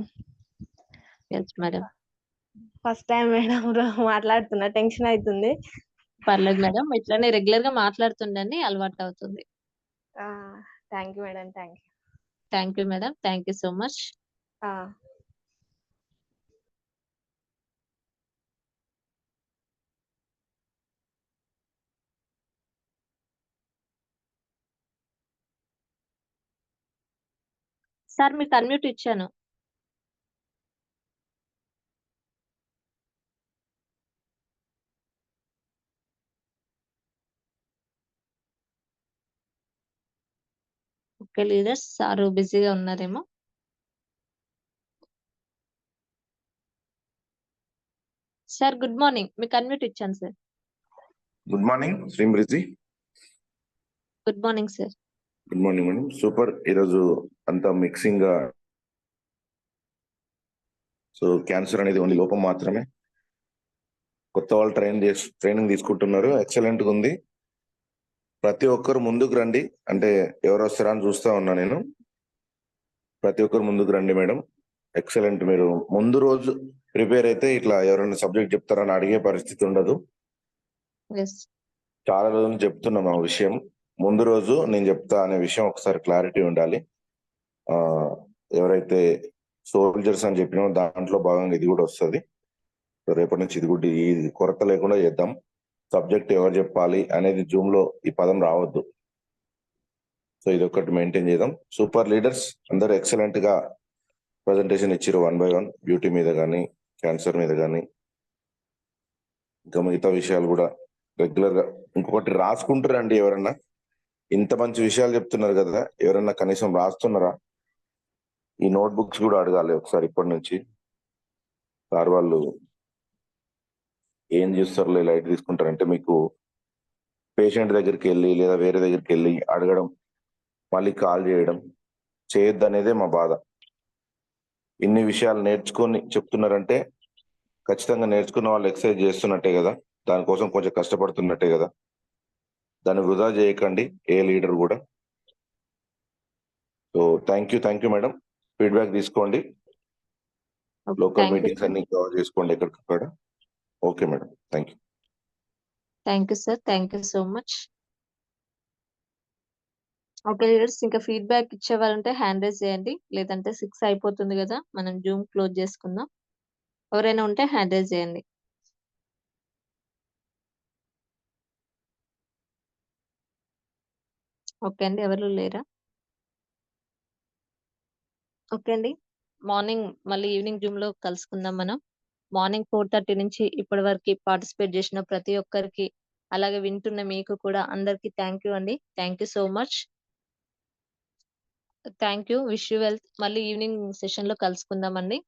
Yes madam. First time madam మాట్లాడుతున్నా, టెన్షన్ అవుతుంది. పర్లేదు మేడం, ఇట్లానే రెగ్యులర్ గా మాట్లాడుతుండండి, అలవాటు అవుతుంది. Thank you madam. Thank you. Thank you madam. Thank you so much. Sir మీకు అన్మ్యూట్ ఇచ్చాను. ఓకే లీడర్స్, సార్ బిజీగా ఉన్నారేమో. సార్ గుడ్ మార్నింగ్, మీకు అన్మ్యూట్ ఇచ్చాను సార్. గుడ్ మార్నింగ్ శ్రీమృజి. Good morning sir. Good morning madam. Super. ఈరోజు అంతా మిక్సింగ్ గా, సో క్యాన్సర్ అనేది ఓన్లీ లోపం మాత్రమే. కొత్త వాళ్ళు ట్రైనింగ్ తీసుకుంటున్నారు, ఎక్సలెంట్ గా ఉంది. ప్రతి ఒక్కరు ముందుకు రండి, అంటే ఎవరు వస్తారా అని చూస్తా ఉన్నా నేను. ప్రతి ఒక్కరు ముందుకు రండి మేడం. ఎక్సలెంట్. మీరు ముందు రోజు ప్రిపేర్ అయితే ఇట్లా ఎవరైనా సబ్జెక్ట్ చెప్తారని అడిగే పరిస్థితి ఉండదు. చాలా రోజులు చెప్తున్నాం ఆ విషయం. ముందు రోజు నేను చెప్తా అనే విషయం ఒకసారి క్లారిటీ ఉండాలి. ఎవరైతే సోల్జర్స్ అని చెప్పినా దాంట్లో భాగంగా ఇది కూడా వస్తుంది. సో రేపటి నుంచి ఇది కూడా ఈ కొరత లేకుండా చేద్దాం. సబ్జెక్ట్ ఎవరు చెప్పాలి అనేది జూమ్ లో ఈ పదం రావద్దు. సో ఇది ఒకటి మెయింటైన్ చేద్దాం. సూపర్ లీడర్స్ అందరూ ఎక్సలెంట్ గా ప్రజెంటేషన్ ఇచ్చారు, 1 by 1. బ్యూటీ మీద కానీ, క్యాన్సర్ మీద కానీ, ఇంకా మిగతా విషయాలు కూడా రెగ్యులర్ గా. ఇంకొకటి రాసుకుంటారండి ఎవరన్నా. ఇంత మంచి విషయాలు చెప్తున్నారు కదా, ఎవరన్నా కనీసం రాస్తున్నారా? ఈ నోట్ బుక్స్ కూడా అడగాలి ఒకసారి ఇప్పటి నుంచి. సార్ వాళ్ళు ఏం చేస్తారులే, లైట్ తీసుకుంటారంటే మీకు పేషెంట్ దగ్గరికి వెళ్ళి లేదా వేరే దగ్గరికి వెళ్ళి అడగడం, మళ్ళీ కాల్ చేయడం చేయొద్దు అనేదే మా బాధ. ఇన్ని విషయాలు నేర్చుకొని చెప్తున్నారంటే ఖచ్చితంగా నేర్చుకున్న వాళ్ళు ఎక్సర్సైజ్ చేస్తున్నట్టే కదా, దానికోసం కొంచెం కష్టపడుతున్నట్టే కదా. దాన్ని వృధా చేయకండి ఏ లీడర్ కూడా. So thank you madam. Feedback తీసుకోండి, లోకల్ మీటింగ్స్ అన్ని కవర్ చేసుకోండి ఎక్కడికక్కడ. Okay madam, thank you. Thank you sir. Thank you so much. Okay leaders, ఇంకా ఫీడ్బ్యాక్ ఇచ్చేవారంటే హ్యాండ్ రైజ్ చేయండి, లేదంటే 6 అయిపోతుంది కదా, మనం జూమ్ క్లోజ్ చేసుకుందాం. ఎవరైనా ఉంటే హ్యాండ్ రైజ్ చేయండి. ఓకే అండి, ఎవరు లేరా? ఓకే అండి, మార్నింగ్ మళ్ళీ ఈవినింగ్ జూమ్ లో కలుసుకుందాం మనం. మార్నింగ్ 4:30 నుంచి ఇప్పటి వరకు పార్టిసిపేట్ చేసిన ప్రతి ఒక్కరికి, అలాగే వింటున్న మీకు కూడా అందరికి థ్యాంక్ యూ అండి. Thank you so much. Thank you. Wish you wealth. మళ్ళీ ఈవినింగ్ సెషన్ లో కలుసుకుందాం అండి.